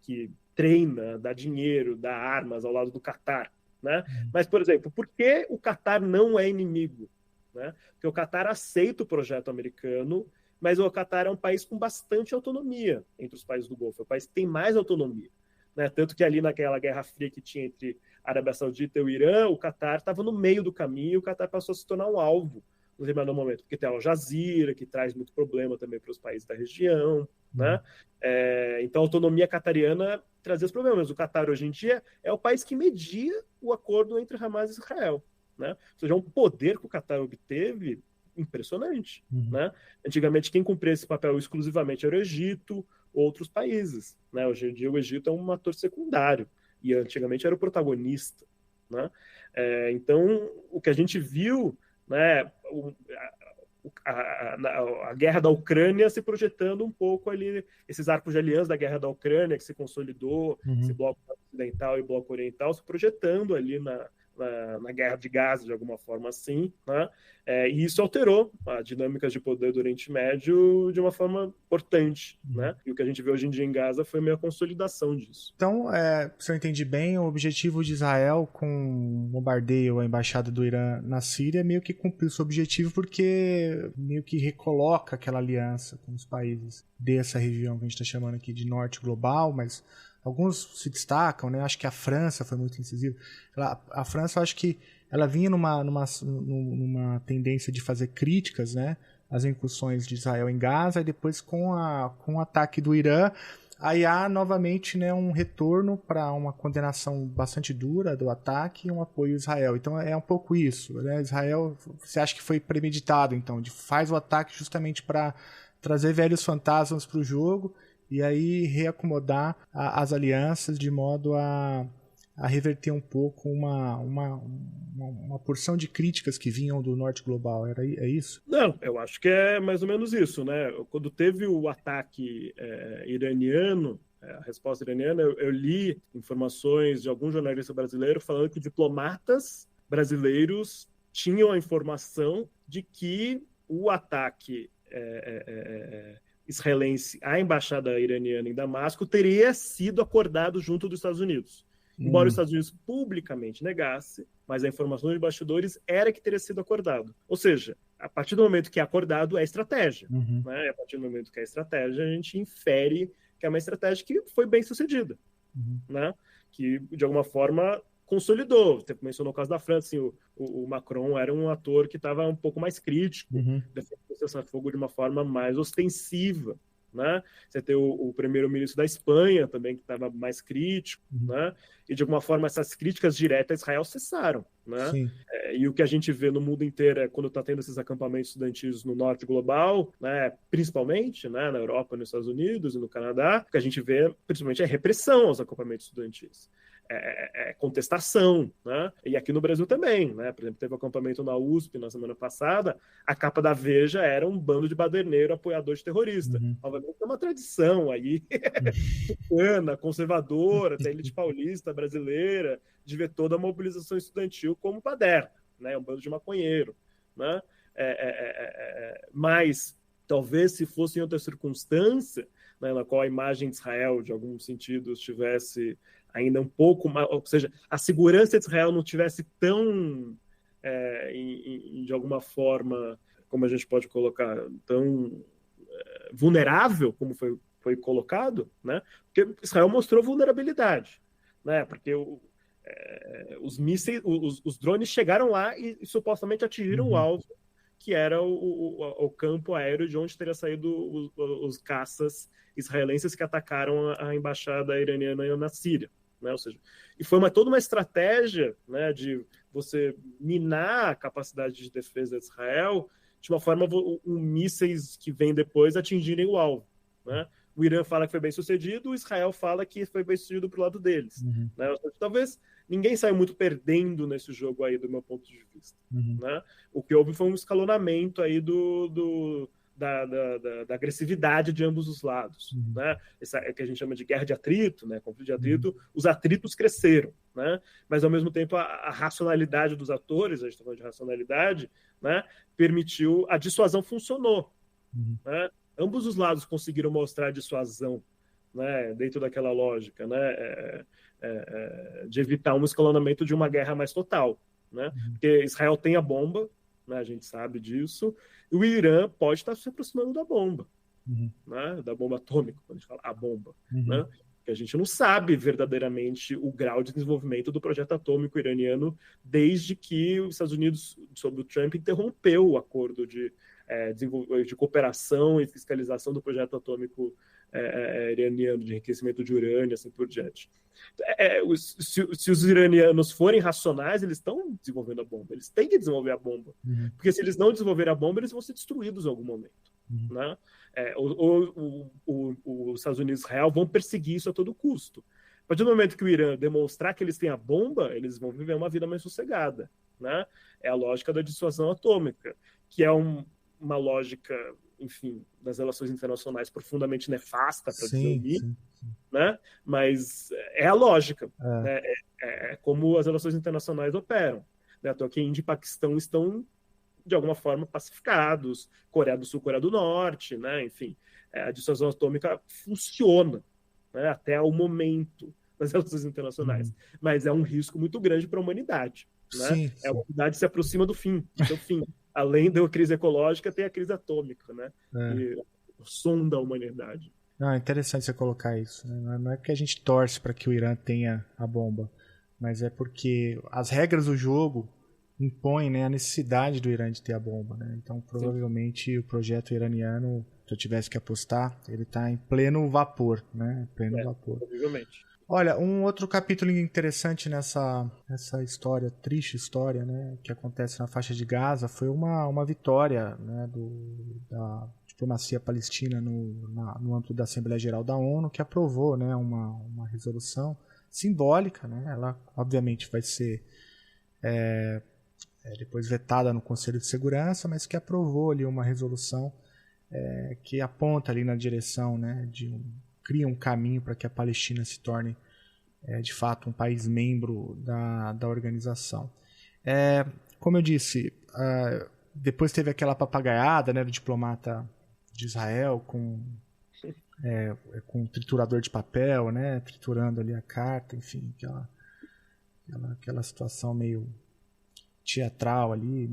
que treina, dá dinheiro, dá armas ao lado do Catar, né? Mas, por exemplo, por que o Catar não é inimigo, né? Porque o Catar aceita o projeto americano, mas o Catar é um país com bastante autonomia entre os países do Golfo, é um país que tem mais autonomia, né? Tanto que ali naquela Guerra Fria que tinha entre a Arábia Saudita e o Irã, o Catar estava no meio do caminho e o Catar passou a se tornar um alvo no determinado momento, porque tem a Al Jazeera, que traz muito problema também para os países da região, né? Então a autonomia catariana trazia os problemas. O Catar hoje em dia é o país que media o acordo entre Hamas e Israel, né? Ou seja, é um poder que o Catar obteve impressionante, né? Antigamente quem cumpria esse papel exclusivamente era o Egito, outros países, né? Hoje em dia o Egito é um ator secundário e antigamente era o protagonista, né? Então o que a gente viu, né, a guerra da Ucrânia se projetando um pouco ali, esses arcos de aliança da guerra da Ucrânia que se consolidou, esse bloco ocidental e bloco oriental se projetando ali na guerra de Gaza, de alguma forma assim, né? E isso alterou as dinâmicas de poder do Oriente Médio de uma forma importante, né? E o que a gente vê hoje em dia em Gaza foi meio a consolidação disso. Então, se eu entendi bem, o objetivo de Israel com o bombardeio à embaixada do Irã na Síria meio que cumpriu seu objetivo porque meio que recoloca aquela aliança com os países dessa região que a gente está chamando aqui de norte global, mas alguns se destacam, né? Acho que a França foi muito incisiva. A França, acho que ela vinha numa tendência de fazer críticas, né, às incursões de Israel em Gaza, e depois com o ataque do Irã, aí há novamente, né, um retorno para uma condenação bastante dura do ataque e um apoio a Israel. Então é um pouco isso, né? Israel, você acha que foi premeditado, então, faz o ataque justamente para trazer velhos fantasmas para o jogo e aí reacomodar as alianças de modo a reverter um pouco uma porção de críticas que vinham do norte global. É isso? Não, eu acho que é mais ou menos isso, né? Quando teve o ataque iraniano, a resposta iraniana, eu li informações de algum jornalista brasileiro falando que diplomatas brasileiros tinham a informação de que o ataque israelense à embaixada iraniana em Damasco teria sido acordado junto dos Estados Unidos. Embora os Estados Unidos publicamente negasse, mas a informação de bastidores era que teria sido acordado. Ou seja, a partir do momento que é acordado, é estratégia. Né? A partir do momento que é estratégia, a gente infere que é uma estratégia que foi bem sucedida. Né? Que, de alguma forma, consolidou. Você mencionou o caso da França, assim, o Macron era um ator que estava um pouco mais crítico, defendendo o cessar-fogo de uma forma mais ostensiva. Né? Você tem o primeiro-ministro da Espanha também, que estava mais crítico, né? E de alguma forma essas críticas diretas a Israel cessaram. Né? E o que a gente vê no mundo inteiro é quando está tendo esses acampamentos estudantis no norte global, né? Principalmente, né? Na Europa, nos Estados Unidos e no Canadá, o que a gente vê principalmente é repressão aos acampamentos estudantis. Contestação, né? E aqui no Brasil também, né? Por exemplo, teve um acampamento na USP na semana passada, a capa da Veja era um bando de baderneiro apoiador de terrorista. Obviamente é uma tradição aí, tucana, conservadora, da elite paulista, brasileira, de ver toda a mobilização estudantil como baderna, né? Um bando de maconheiro, né? Mas talvez se fosse em outra circunstância, né, na qual a imagem de Israel, de algum sentido, estivesse ainda um pouco mais, ou seja, a segurança de Israel não tivesse tão, de alguma forma, como a gente pode colocar, tão vulnerável como foi colocado, né? Porque Israel mostrou vulnerabilidade, né? Porque os mísseis, os drones chegaram lá e supostamente atingiram o alvo, que era o campo aéreo de onde teria saído os caças israelenses que atacaram a embaixada iraniana na Síria. Né? Ou seja, e foi toda uma estratégia, né, de você minar a capacidade de defesa de Israel de uma forma mísseis que vêm depois atingirem o alvo. Né? O Irã fala que foi bem sucedido, o Israel fala que foi bem sucedido pro lado deles. Né? Ou seja, talvez ninguém saiu muito perdendo nesse jogo aí, do meu ponto de vista. Né? O que houve foi um escalonamento aí da agressividade de ambos os lados. Né? Essa é que a gente chama de guerra de atrito, né? Conflito de atrito. Os atritos cresceram, né? Mas ao mesmo tempo a racionalidade dos atores, a gente está falando de racionalidade, né? Permitiu, a dissuasão funcionou. Né? Ambos os lados conseguiram mostrar a dissuasão, né? Dentro daquela lógica, né? De evitar um escalonamento de uma guerra mais total. Né? Porque Israel tem a bomba, né? A gente sabe disso, e o Irã pode estar se aproximando da bomba, né? Da bomba atômica, quando a gente fala a bomba. Né? Porque a gente não sabe verdadeiramente o grau de desenvolvimento do projeto atômico iraniano desde que os Estados Unidos, sob o Trump, interrompeu o acordo de cooperação e fiscalização do projeto atômico iraniano, de enriquecimento de urânio e assim por diante. Se os iranianos forem racionais, eles estão desenvolvendo a bomba. Eles têm que desenvolver a bomba. Porque se eles não desenvolverem a bomba, eles vão ser destruídos em algum momento. Né? Os Estados Unidos e Israel vão perseguir isso a todo custo. A partir do momento que o Irã demonstrar que eles têm a bomba, eles vão viver uma vida mais sossegada. Né? É a lógica da dissuasão atômica, que é uma lógica, enfim, das relações internacionais profundamente nefasta, para dizer o mínimo, né? Mas é a lógica, né? É como as relações internacionais operam. Né? Então, aqui Índia e Paquistão estão, de alguma forma, pacificados, Coreia do Sul, Coreia do Norte, né? Enfim, a dissuasão atômica funciona, né? Até o momento das relações internacionais, mas é um risco muito grande para a humanidade. Né? A humanidade se aproxima do fim, do seu fim. Além da crise ecológica, tem a crise atômica, né? E o som da humanidade. É interessante você colocar isso. Né? Não é porque a gente torce para que o Irã tenha a bomba, mas é porque as regras do jogo impõem, né, a necessidade do Irã de ter a bomba. Né? Então, provavelmente, o projeto iraniano, se eu tivesse que apostar, ele está em pleno vapor. Né? Pleno vapor. Provavelmente. Olha, um outro capítulo interessante nessa história, triste história, né, que acontece na faixa de Gaza, foi uma vitória, né, da diplomacia palestina no âmbito da Assembleia Geral da ONU, que aprovou, né, uma resolução simbólica. Né, ela, obviamente, vai ser depois vetada no Conselho de Segurança, mas que aprovou ali uma resolução que aponta ali na direção, né, cria um caminho para que a Palestina se torne, de fato, um país membro da organização. Como eu disse, depois teve aquela papagaiada, né, do diplomata de Israel com um triturador de papel, né, triturando ali a carta, enfim, aquela situação meio teatral ali.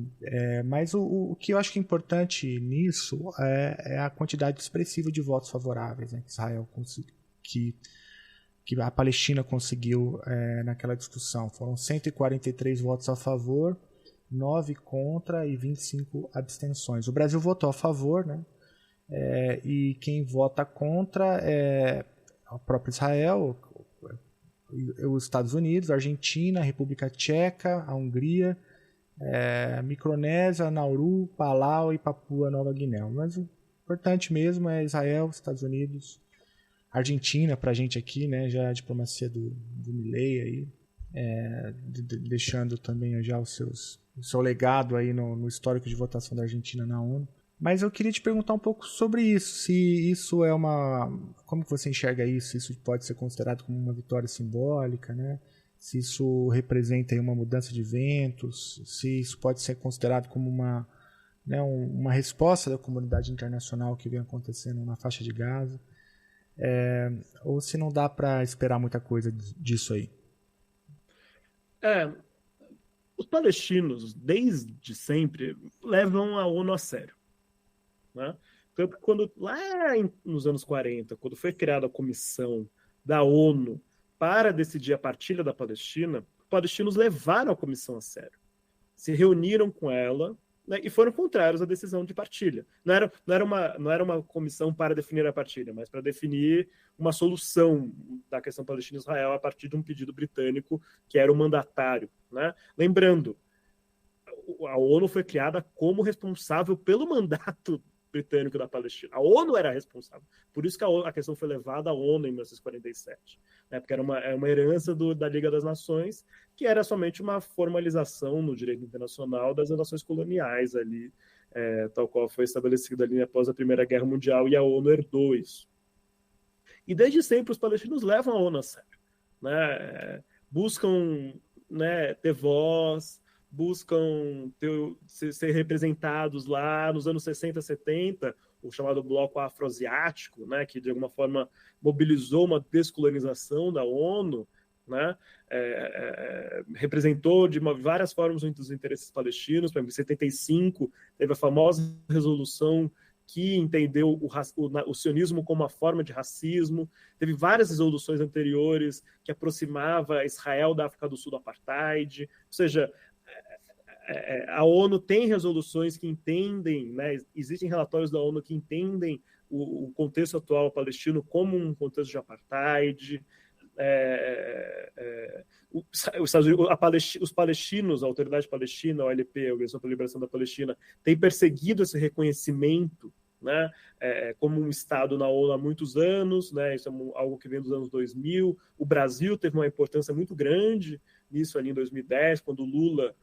Mas o que eu acho que é importante nisso é a quantidade expressiva de votos favoráveis, né, que Israel que a Palestina conseguiu naquela discussão. Foram 143 votos a favor, 9 contra e 25 abstenções. O Brasil votou a favor, né? E quem vota contra é o próprio Israel, os Estados Unidos, a Argentina, a República Tcheca, a Hungria, Micronésia, Nauru, Palau e Papua Nova Guiné. Mas o importante mesmo é Israel, Estados Unidos, Argentina, pra gente aqui, né? Já a diplomacia do Milei aí, deixando também já o seu legado aí no histórico de votação da Argentina na ONU. Mas eu queria te perguntar um pouco sobre isso, se isso é como que você enxerga isso? Isso pode ser considerado como uma vitória simbólica, né? Se isso representa aí uma mudança de ventos, se isso pode ser considerado como uma resposta da comunidade internacional que vem acontecendo na faixa de Gaza, ou se não dá para esperar muita coisa disso aí. Os palestinos, desde sempre, levam a ONU a sério. Né? Tanto que lá nos anos 40, quando foi criada a comissão da ONU para decidir a partilha da Palestina, os palestinos levaram a comissão a sério. Se reuniram com ela, né, e foram contrários à decisão de partilha. Não era uma comissão para definir a partilha, mas para definir uma solução da questão Palestina-Israel a partir de um pedido britânico que era o mandatário. Né? Lembrando, a ONU foi criada como responsável pelo mandato britânico da Palestina. A ONU era responsável. Por isso que a questão foi levada à ONU em 1947. Né? Porque era uma herança da Liga das Nações, que era somente uma formalização no direito internacional das relações coloniais ali, tal qual foi estabelecida ali após a Primeira Guerra Mundial, e a ONU herdou isso. E desde sempre os palestinos levam a ONU a sério. Né? Buscam, né, ter voz, buscam ser representados lá nos anos 60, 70, o chamado Bloco Afroasiático, né, que de alguma forma mobilizou uma descolonização da ONU, né, representou de várias formas os interesses palestinos. Por exemplo, em 75 teve a famosa resolução que entendeu o sionismo como uma forma de racismo. Teve várias resoluções anteriores que aproximava Israel da África do Sul do apartheid. Ou seja, a ONU tem resoluções que entendem, né, existem relatórios da ONU que entendem o contexto atual palestino como um contexto de apartheid. Os palestinos, a Autoridade Palestina, a OLP, a Organização para a Liberação da Palestina, tem perseguido esse reconhecimento, né, como um Estado na ONU há muitos anos, né, isso é algo que vem dos anos 2000. O Brasil teve uma importância muito grande nisso ali em 2010, quando o Lula,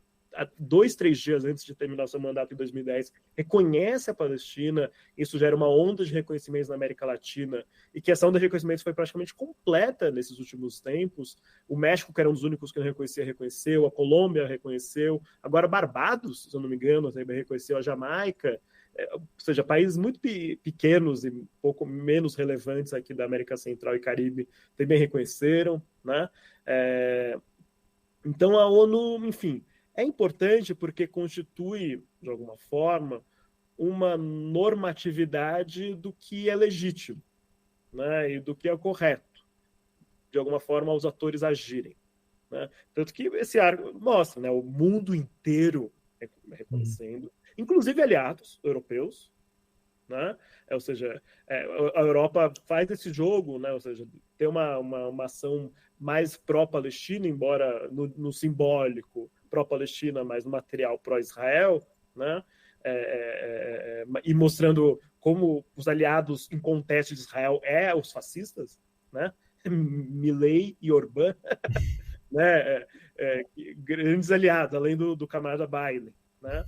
2-3 dias antes de terminar seu mandato em 2010, reconhece a Palestina. Isso gera uma onda de reconhecimentos na América Latina, e que essa onda de reconhecimentos foi praticamente completa nesses últimos tempos. O México, que era um dos únicos que não reconhecia, reconheceu. A Colômbia reconheceu. Agora Barbados, se eu não me engano, também reconheceu. A Jamaica. Ou seja, países muito pequenos e um pouco menos relevantes aqui da América Central e Caribe também reconheceram. Né? Então a ONU, enfim, é importante porque constitui, de alguma forma, uma normatividade do que é legítimo, né, e do que é correto, de alguma forma, os atores agirem. Né? Tanto que esse arco mostra, né, o mundo inteiro reconhecendo, inclusive aliados europeus, né? Ou seja, a Europa faz esse jogo, né? Ou seja, tem uma ação mais pró-Palestina, embora no simbólico pró-Palestina, mas no material pró-Israel, né? E mostrando como os aliados em contexto de Israel os fascistas, né? Milei e Orbán, né? Grandes aliados, além do camarada Biden, né?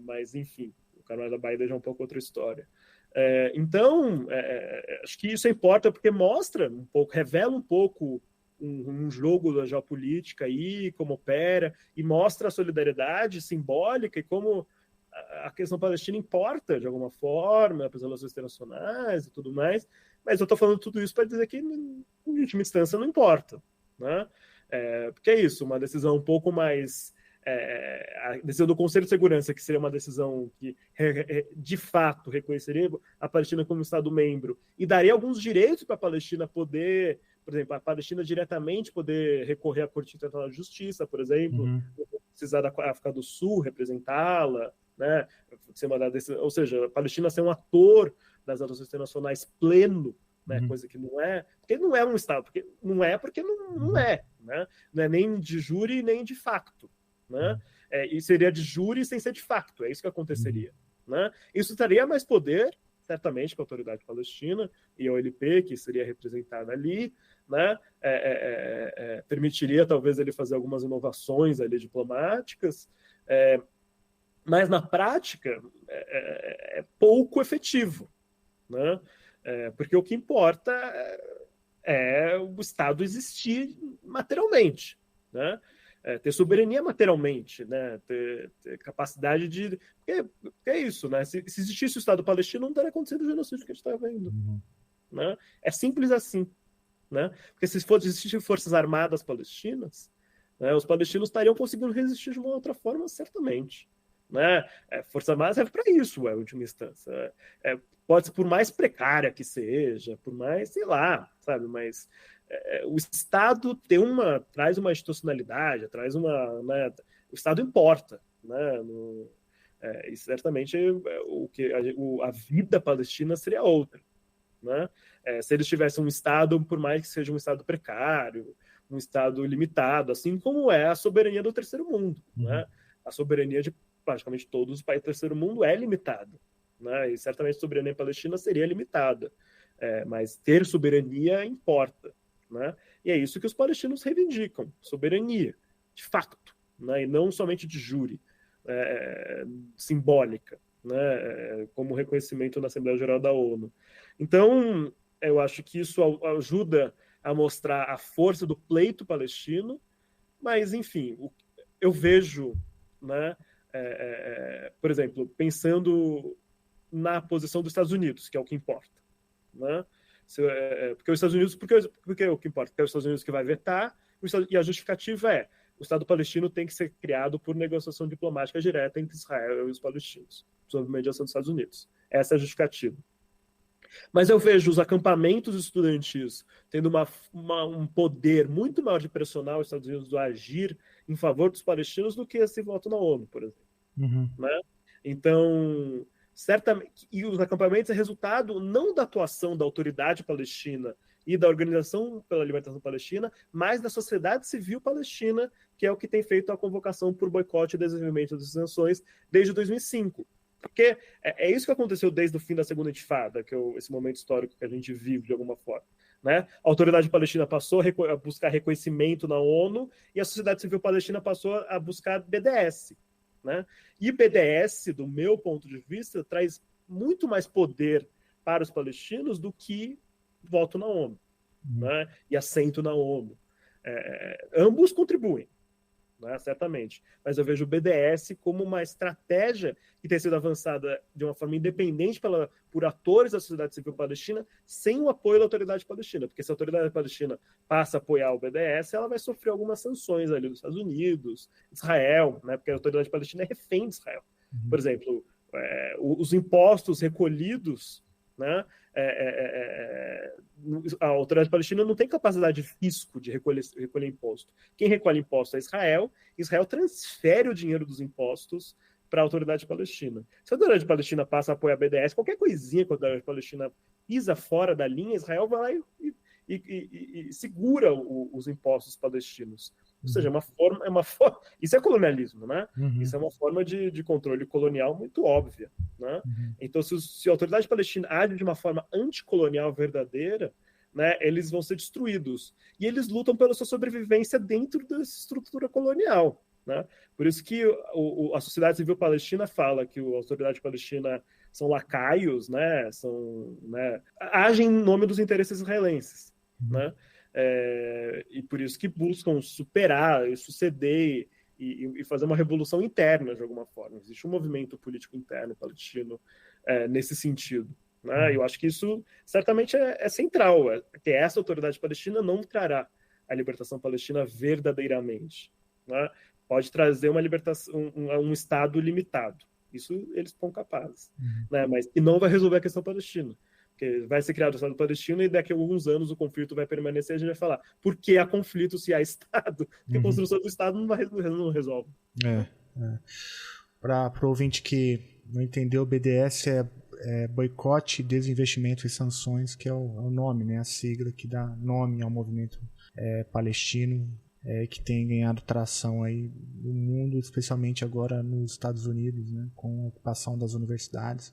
Mas, enfim, o camarada Biden já é um pouco outra história. Então, acho que isso importa porque mostra um pouco, revela um pouco um jogo da geopolítica aí, como opera, e mostra a solidariedade simbólica e como a questão palestina importa de alguma forma para as relações internacionais e tudo mais. Mas eu estou falando tudo isso para dizer que, em última instância, não importa. Né? Porque é isso, uma decisão um pouco mais... a decisão do Conselho de Segurança, que seria uma decisão que de fato reconheceria a Palestina como Estado-membro e daria alguns direitos para a Palestina poder, por exemplo, a Palestina diretamente poder recorrer à Corte Internacional de Justiça, por exemplo, precisar da África do Sul representá-la, né? Ou seja, a Palestina ser um ator das relações internacionais pleno, né? Coisa que não é, porque não é um Estado, porque não é, né? Não é nem de jure nem de facto. Né? E seria de júri sem ser de facto, é isso que aconteceria. Né? Isso daria mais poder, certamente, para a autoridade palestina e a OLP, que seria representada ali, né? Permitiria talvez ele fazer algumas inovações ali diplomáticas, mas na prática é pouco efetivo, né? Porque o que importa é o Estado existir materialmente, né? Ter soberania materialmente, né? Ter capacidade de... Porque é isso, né? Se existisse o Estado palestino, não teria acontecido o genocídio que a gente está vendo. Né? É simples assim. Né? Porque se existissem forças armadas palestinas, né, os palestinos estariam conseguindo resistir de uma outra forma, certamente. Né? Força armada serve para isso, em última instância. Pode ser por mais precária que seja, por mais, sei lá, sabe, mas... o Estado traz uma institucionalidade, traz uma... Né, o Estado importa, né, e certamente a vida palestina seria outra. Né? Se eles tivessem um Estado, por mais que seja um Estado precário, um Estado limitado, assim como é a soberania do terceiro mundo. Né? A soberania de praticamente todos os países do terceiro mundo é limitada. Né? E certamente a soberania palestina seria limitada. Mas ter soberania importa. Né? E é isso que os palestinos reivindicam, soberania, de facto, né? E não somente de júri, simbólica, né? Como reconhecimento na Assembleia Geral da ONU. Então, eu acho que isso ajuda a mostrar a força do pleito palestino, mas, enfim, eu vejo, né? Por exemplo, pensando na posição dos Estados Unidos, que é o que importa, né? Porque os Estados Unidos, porque é o que importa, porque é os Estados Unidos que vai vetar, e a justificativa é: o Estado palestino tem que ser criado por negociação diplomática direta entre Israel e os palestinos, sob mediação dos Estados Unidos. Essa é a justificativa. Mas eu vejo os acampamentos estudantis tendo um poder muito maior de pressionar os Estados Unidos a agir em favor dos palestinos do que esse voto na ONU, por exemplo. Né? Então... certamente, e os acampamentos é resultado não da atuação da autoridade palestina e da Organização pela Libertação Palestina, mas da sociedade civil palestina, que é o que tem feito a convocação por boicote e desenvolvimento das sanções desde 2005. Porque é isso que aconteceu desde o fim da Segunda Intifada, que é esse momento histórico que a gente vive de alguma forma. Né? A autoridade palestina passou a buscar reconhecimento na ONU e a sociedade civil palestina passou a buscar BDS. Né? E BDS, do meu ponto de vista, traz muito mais poder para os palestinos do que voto na ONU, né? E assento na ONU. Ambos contribuem, né? Certamente, mas eu vejo o BDS como uma estratégia que tem sido avançada de uma forma independente por atores da sociedade civil palestina, sem o apoio da autoridade palestina, porque se a autoridade palestina passa a apoiar o BDS, ela vai sofrer algumas sanções ali dos Estados Unidos, Israel, né? Porque a autoridade palestina é refém de Israel. Por exemplo, os impostos recolhidos, né? A autoridade palestina não tem capacidade de fisco de recolher imposto. Quem recolhe imposto é Israel. Israel transfere o dinheiro dos impostos para a autoridade palestina. Se a autoridade palestina passa a apoiar a BDS, qualquer coisinha que a autoridade palestina pisa fora da linha, Israel vai lá e segura os impostos palestinos. Ou seja, isso é colonialismo, né? Isso é uma forma de controle colonial muito óbvia, né? Então, se a autoridade palestina age de uma forma anticolonial verdadeira, né, eles vão ser destruídos. E eles lutam pela sua sobrevivência dentro dessa estrutura colonial, né? Por isso que a sociedade civil palestina fala que a autoridade palestina são lacaios, né? Agem em nome dos interesses israelenses, né? E por isso que buscam superar, suceder e fazer uma revolução interna de alguma forma. Existe um movimento político interno palestino nesse sentido, né? Eu acho que isso certamente é central, que essa autoridade palestina não trará a libertação palestina verdadeiramente, né? Pode trazer uma libertação, um Estado limitado. Isso eles são capazes, né? Mas que não vai resolver a questão palestina. Porque vai ser criado o Estado palestino e daqui a alguns anos o conflito vai permanecer e a gente vai falar por que há conflito se há Estado? Porque a construção do Estado não resolve. Para o ouvinte que não entendeu, o BDS é boicote, desinvestimento e sanções, que é o nome, né? A sigla que dá nome ao movimento palestino, que tem ganhado tração aí no mundo, especialmente agora nos Estados Unidos, né? Com a ocupação das universidades.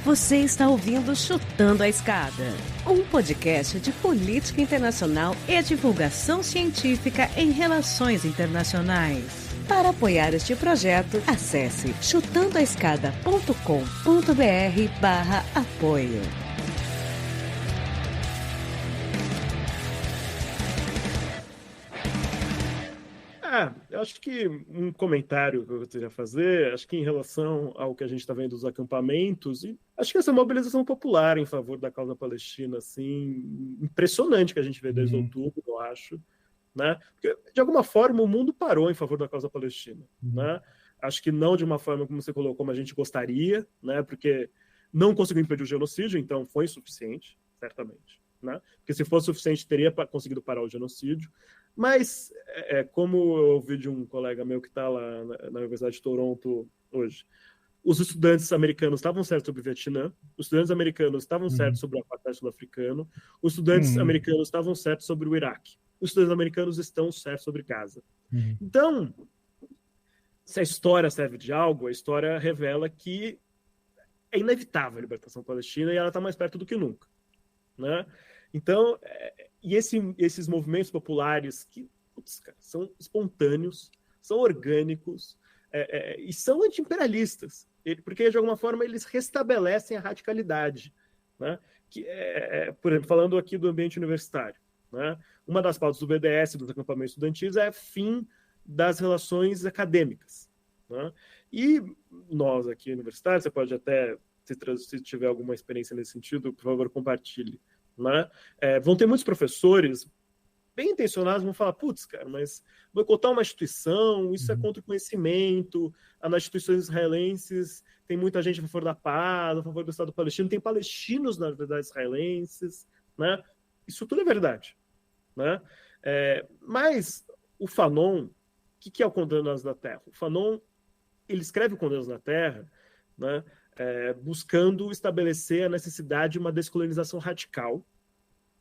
Você está ouvindo Chutando a Escada, um podcast de política internacional e divulgação científica em relações internacionais. Para apoiar este projeto, acesse chutandoaescada.com.br/apoio. Eu acho que um comentário que eu gostaria de fazer, acho que em relação ao que a gente está vendo dos acampamentos, e acho que essa mobilização popular em favor da causa palestina, assim, impressionante que a gente vê desde outubro, eu acho, né? Porque, de alguma forma, o mundo parou em favor da causa palestina, né? Acho que não de uma forma, como você colocou, como a gente gostaria, né? Porque não conseguiu impedir o genocídio, então foi insuficiente, certamente, né? Porque se fosse suficiente, teria conseguido parar o genocídio. Mas, como eu ouvi de um colega meu que está lá na Universidade de Toronto hoje, os estudantes americanos estavam certos sobre o Vietnã, os estudantes americanos estavam certos sobre o apartheid sul-africano, os estudantes americanos estavam certos sobre o Iraque, os estudantes americanos estão certos sobre Gaza. Então, se a história serve de algo, a história revela que é inevitável a libertação palestina e ela está mais perto do que nunca, né? Então, esses movimentos populares que, cara, são espontâneos, são orgânicos e são anti-imperialistas, porque, de alguma forma, eles restabelecem a radicalidade, né? Por exemplo, falando aqui do ambiente universitário, né? Uma das pautas do BDS, dos acampamentos estudantis, é fim das relações acadêmicas, né? E nós aqui universitários, você pode até, se tiver alguma experiência nesse sentido, por favor, compartilhe, né? Vão ter muitos professores bem intencionados, vão falar, putz, cara, mas boicotar uma instituição, isso é contra o conhecimento, nas instituições israelenses tem muita gente a favor da paz, a favor do Estado palestino, tem palestinos, na verdade, israelenses, né? Isso tudo é verdade, né? Mas o Fanon, o que é o Condenados da Terra? O Fanon, ele escreve o Condenados da Terra, né? Buscando estabelecer a necessidade de uma descolonização radical,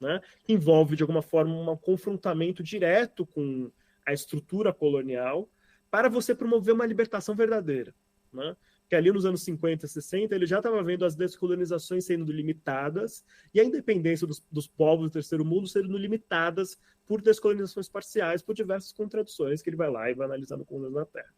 né, que envolve, de alguma forma, um confrontamento direto com a estrutura colonial para você promover uma libertação verdadeira, né? Que ali nos anos 50 e 60 ele já estava vendo as descolonizações sendo limitadas e a independência dos povos do terceiro mundo sendo limitadas por descolonizações parciais, por diversas contradições que ele vai lá e vai analisar no Condenados da Terra,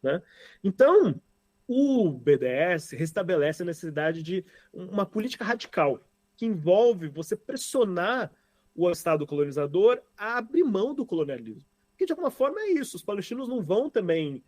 né? Então, o BDS restabelece a necessidade de uma política radical que envolve você pressionar o Estado colonizador a abrir mão do colonialismo. Porque, de alguma forma, é isso. Os palestinos não vão também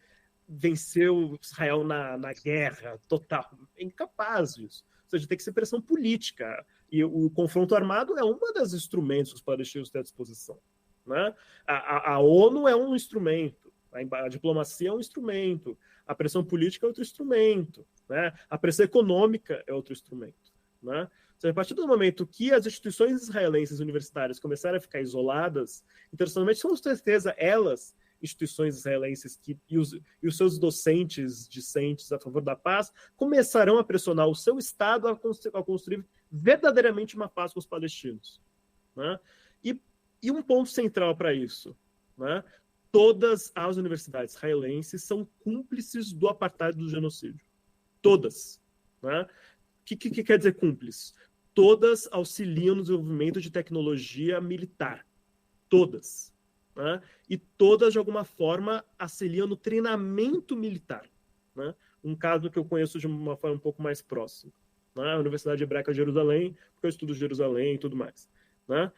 vencer o Israel na guerra total. É incapaz disso. Ou seja, tem que ser pressão política. E o confronto armado é um dos instrumentos que os palestinos têm à disposição, né? A ONU é um instrumento. A diplomacia é um instrumento. A pressão política é outro instrumento, né? A pressão econômica é outro instrumento, né? Ou seja, a partir do momento que as instituições israelenses universitárias começaram a ficar isoladas, internacionalmente, são com certeza elas, instituições israelenses e os seus docentes, discentes a favor da paz, começarão a pressionar o seu Estado a construir verdadeiramente uma paz com os palestinos, né? E um ponto central para isso, né? Todas as universidades israelenses são cúmplices do apartheid, do genocídio. Todas, né? O que quer dizer cúmplices? Todas auxiliam no desenvolvimento de tecnologia militar. Todas, né? E todas, de alguma forma, auxiliam no treinamento militar, né? Um caso que eu conheço de uma forma um pouco mais próxima, né? A Universidade Hebraica de Jerusalém, porque eu estudo Jerusalém e tudo mais, né?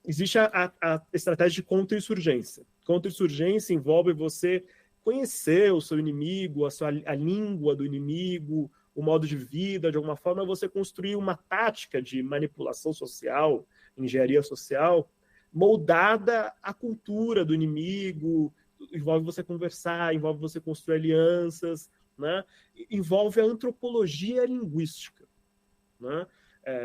Existe a estratégia de contra-insurgência. Contra-insurgência envolve você conhecer o seu inimigo, a língua do inimigo, o modo de vida, de alguma forma, você construir uma tática de manipulação social, engenharia social, moldada à cultura do inimigo, envolve você conversar, envolve você construir alianças, né? Envolve a antropologia linguística, né?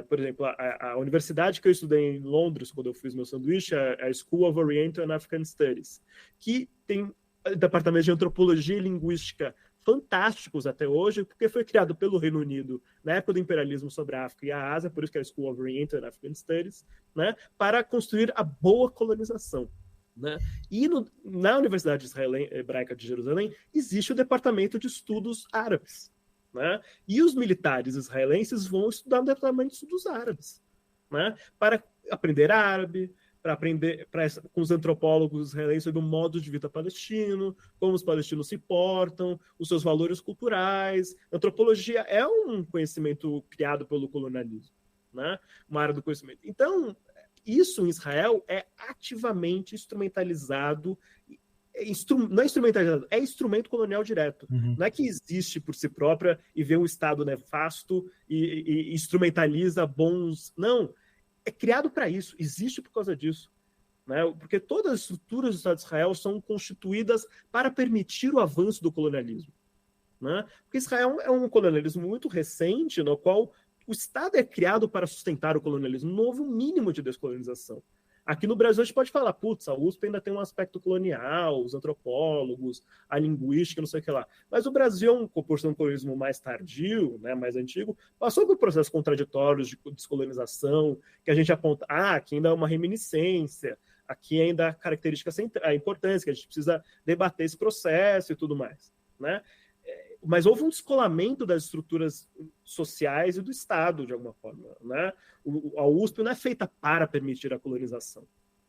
Por exemplo, a universidade que eu estudei em Londres, quando eu fiz meu sanduíche, é a School of Oriental and African Studies, que tem departamentos de antropologia e linguística fantásticos até hoje, porque foi criado pelo Reino Unido na época do imperialismo sobre a África e a Ásia, por isso que é a School of Oriental and African Studies, né, para construir a boa colonização. Né? E na Universidade Hebraica de Jerusalém existe o Departamento de Estudos Árabes. Né? E os militares israelenses vão estudar no Departamento de Estudos Árabes, né? Para aprender árabe, para aprender com os antropólogos israelenses sobre o modo de vida palestino, como os palestinos se portam, os seus valores culturais. Antropologia é um conhecimento criado pelo colonialismo, né? Uma área do conhecimento. Então, isso em Israel é ativamente instrumentalizado. Não é instrumentalizado, é instrumento colonial direto. Uhum. Não é que existe por si própria e vê um Estado nefasto e instrumentaliza bons... Não, é criado para isso, existe por causa disso. Né? Porque todas as estruturas do Estado de Israel são constituídas para permitir o avanço do colonialismo. Né? Porque Israel é um colonialismo muito recente, no qual o Estado é criado para sustentar o colonialismo. Não houve um mínimo de descolonização. Aqui no Brasil a gente pode falar, putz, a USP ainda tem um aspecto colonial, os antropólogos, a linguística, não sei o que lá. Mas o Brasil, por ser um colonialismo mais tardio, né, mais antigo, passou por processos contraditórios de descolonização, que a gente aponta, aqui ainda é uma reminiscência, aqui ainda há características, a importância, que a gente precisa debater esse processo e tudo mais. Né? Mas houve um descolamento das estruturas sociais e do Estado, de alguma forma. Né? A USP não é feita para permitir a colonização.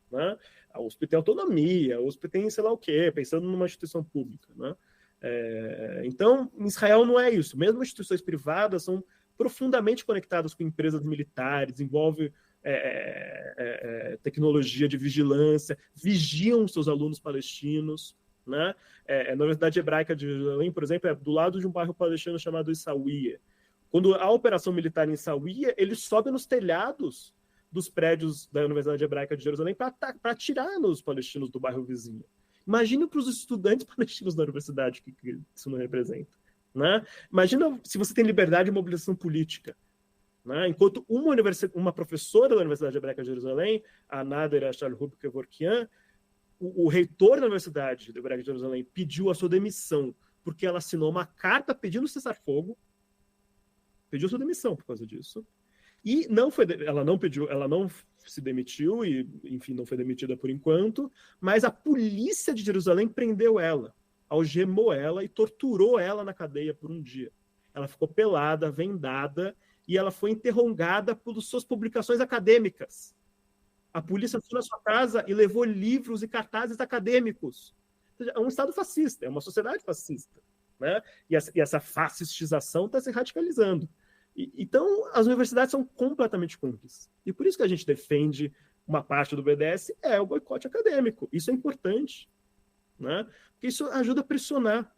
Né? A USP tem autonomia, a USP tem sei lá o quê, pensando numa instituição pública. Né? Então, em Israel não é isso. Mesmo instituições privadas são profundamente conectadas com empresas militares, envolve tecnologia de vigilância, vigiam seus alunos palestinos. Né? Na Universidade Hebraica de Jerusalém, por exemplo, é do lado de um bairro palestino chamado Issawiya. Quando há operação militar em Issawiya, eles sobem nos telhados dos prédios da Universidade Hebraica de Jerusalém para atirar nos palestinos do bairro vizinho. Imagina para os estudantes palestinos da universidade que isso não representa. Né? Imagina se você tem liberdade de mobilização política. Né? Enquanto uma professora da Universidade Hebraica de Jerusalém, a Nader Shalhub-Kevorkian, o reitor da Universidade Hebraica de Jerusalém pediu a sua demissão porque ela assinou uma carta pedindo cessar-fogo, pediu sua demissão por causa disso, e ela não se demitiu e, enfim, não foi demitida por enquanto, mas a polícia de Jerusalém prendeu ela, algemou ela e torturou ela na cadeia por um dia. Ela ficou pelada, vendada, e ela foi interrogada por suas publicações acadêmicas. A polícia foi na sua casa e levou livros e cartazes acadêmicos. Ou seja, é um Estado fascista, é uma sociedade fascista. Né? E essa fascistização está se radicalizando. Então, as universidades são completamente cúmplices. E por isso que a gente defende uma parte do BDS, o boicote acadêmico. Isso é importante. Né? Porque isso ajuda a pressionar.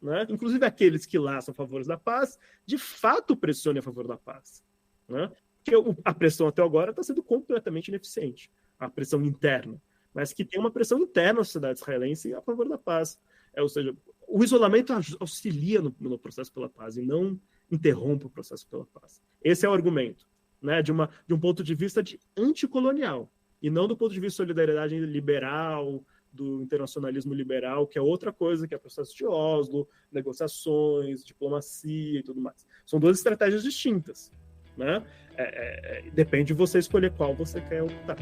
Né? Inclusive aqueles que lá são a favor da paz, de fato pressionem a favor da paz. Né? Porque a pressão até agora está sendo completamente ineficiente, a pressão interna, mas que tem uma pressão interna na sociedade israelense a favor da paz. Ou seja, o isolamento auxilia no processo pela paz e não interrompe o processo pela paz. Esse é o argumento, né, de um ponto de vista de anticolonial, e não do ponto de vista de solidariedade liberal, do internacionalismo liberal, que é outra coisa, que é o processo de Oslo, negociações, diplomacia e tudo mais. São duas estratégias distintas. Né? Depende de você escolher qual você quer optar.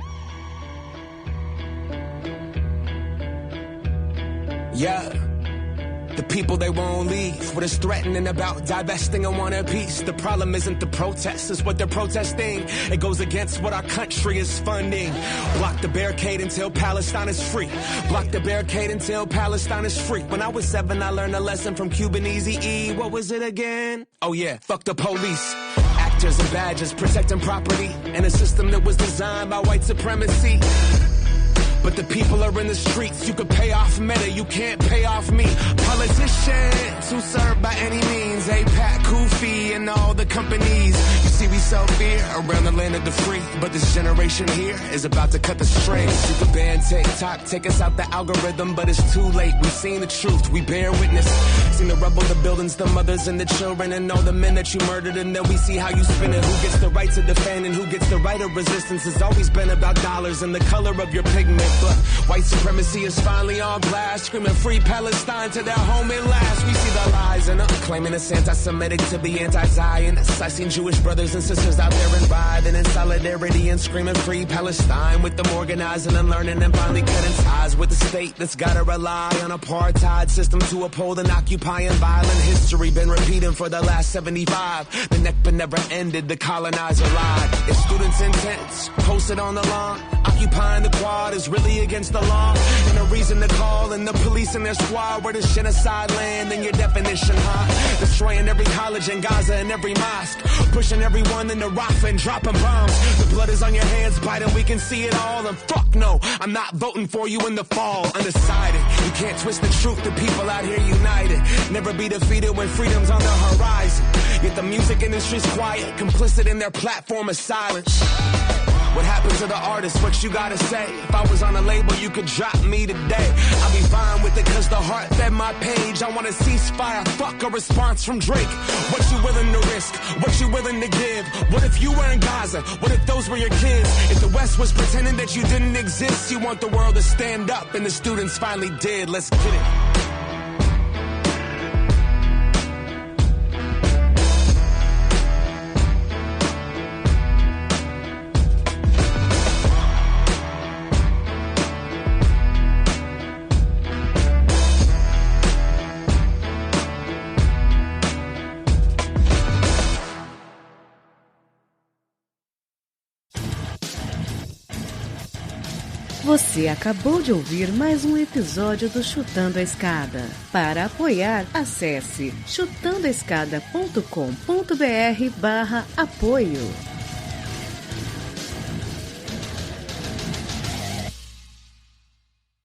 The people, they won't leave. What is threatening about divesting and want a piece? The problem isn't the protests, it's what they're protesting. It goes against what our country is funding. Block the barricade until Palestine is free. Block the barricade until Palestine is free. When I was 7, I learned a lesson from Cuban Eazy-E. What was it again? Oh yeah, fuck the police. Actors and badges protecting property in a system that was designed by white supremacy. But the people are in the streets. You could pay off Meta, you can't pay off me. Politicians who serve by any means. APAC, Kufi, and all the companies. You see, we sell fear around the land of the free. But this generation here is about to cut the strings. You could ban TikTok, take us out the algorithm, but it's too late. We've seen the truth, we bear witness. Seen the rubble, the buildings, the mothers and the children, and all the men that you murdered. And then we see how you spin it. Who gets the right to defend and who gets the right of resistance. It's always been about dollars and the color of your pigment. But white supremacy is finally on blast, screaming free Palestine to their home at last. We see the lies and claiming it's anti-Semitic to be anti-Zionist. I seen Jewish brothers and sisters out there and writhing in solidarity and screaming free Palestine, with them organizing and learning and finally cutting ties with the state that's gotta rely on apartheid system to uphold an occupying violent history. Been repeating for the last 75. The Nakba never ended, the colonizer lied. If students' intents posted on the lawn, occupying the quad is really against the law, and a reason to call in the police and their squad. Where does genocide land in your definition, huh? Destroying every college in Gaza and every mosque, pushing everyone into Rafah and dropping bombs. The blood is on your hands, Biden, we can see it all. And fuck no, I'm not voting for you in the fall. Undecided, you can't twist the truth, the people out here united. Never be defeated when freedom's on the horizon. Yet the music industry's quiet, complicit in their platform of silence. What happened to the artist? What you gotta say? If I was on a label, you could drop me today. I'll be fine with it, cause the heart fed my page. I want a ceasefire, fuck a response from Drake. What you willing to risk? What you willing to give? What if you were in Gaza? What if those were your kids? If the West was pretending that you didn't exist, you want the world to stand up, and the students finally did. Let's get it. Você acabou de ouvir mais um episódio do Chutando a Escada. Para apoiar, acesse chutandoaescada.com.br/apoio.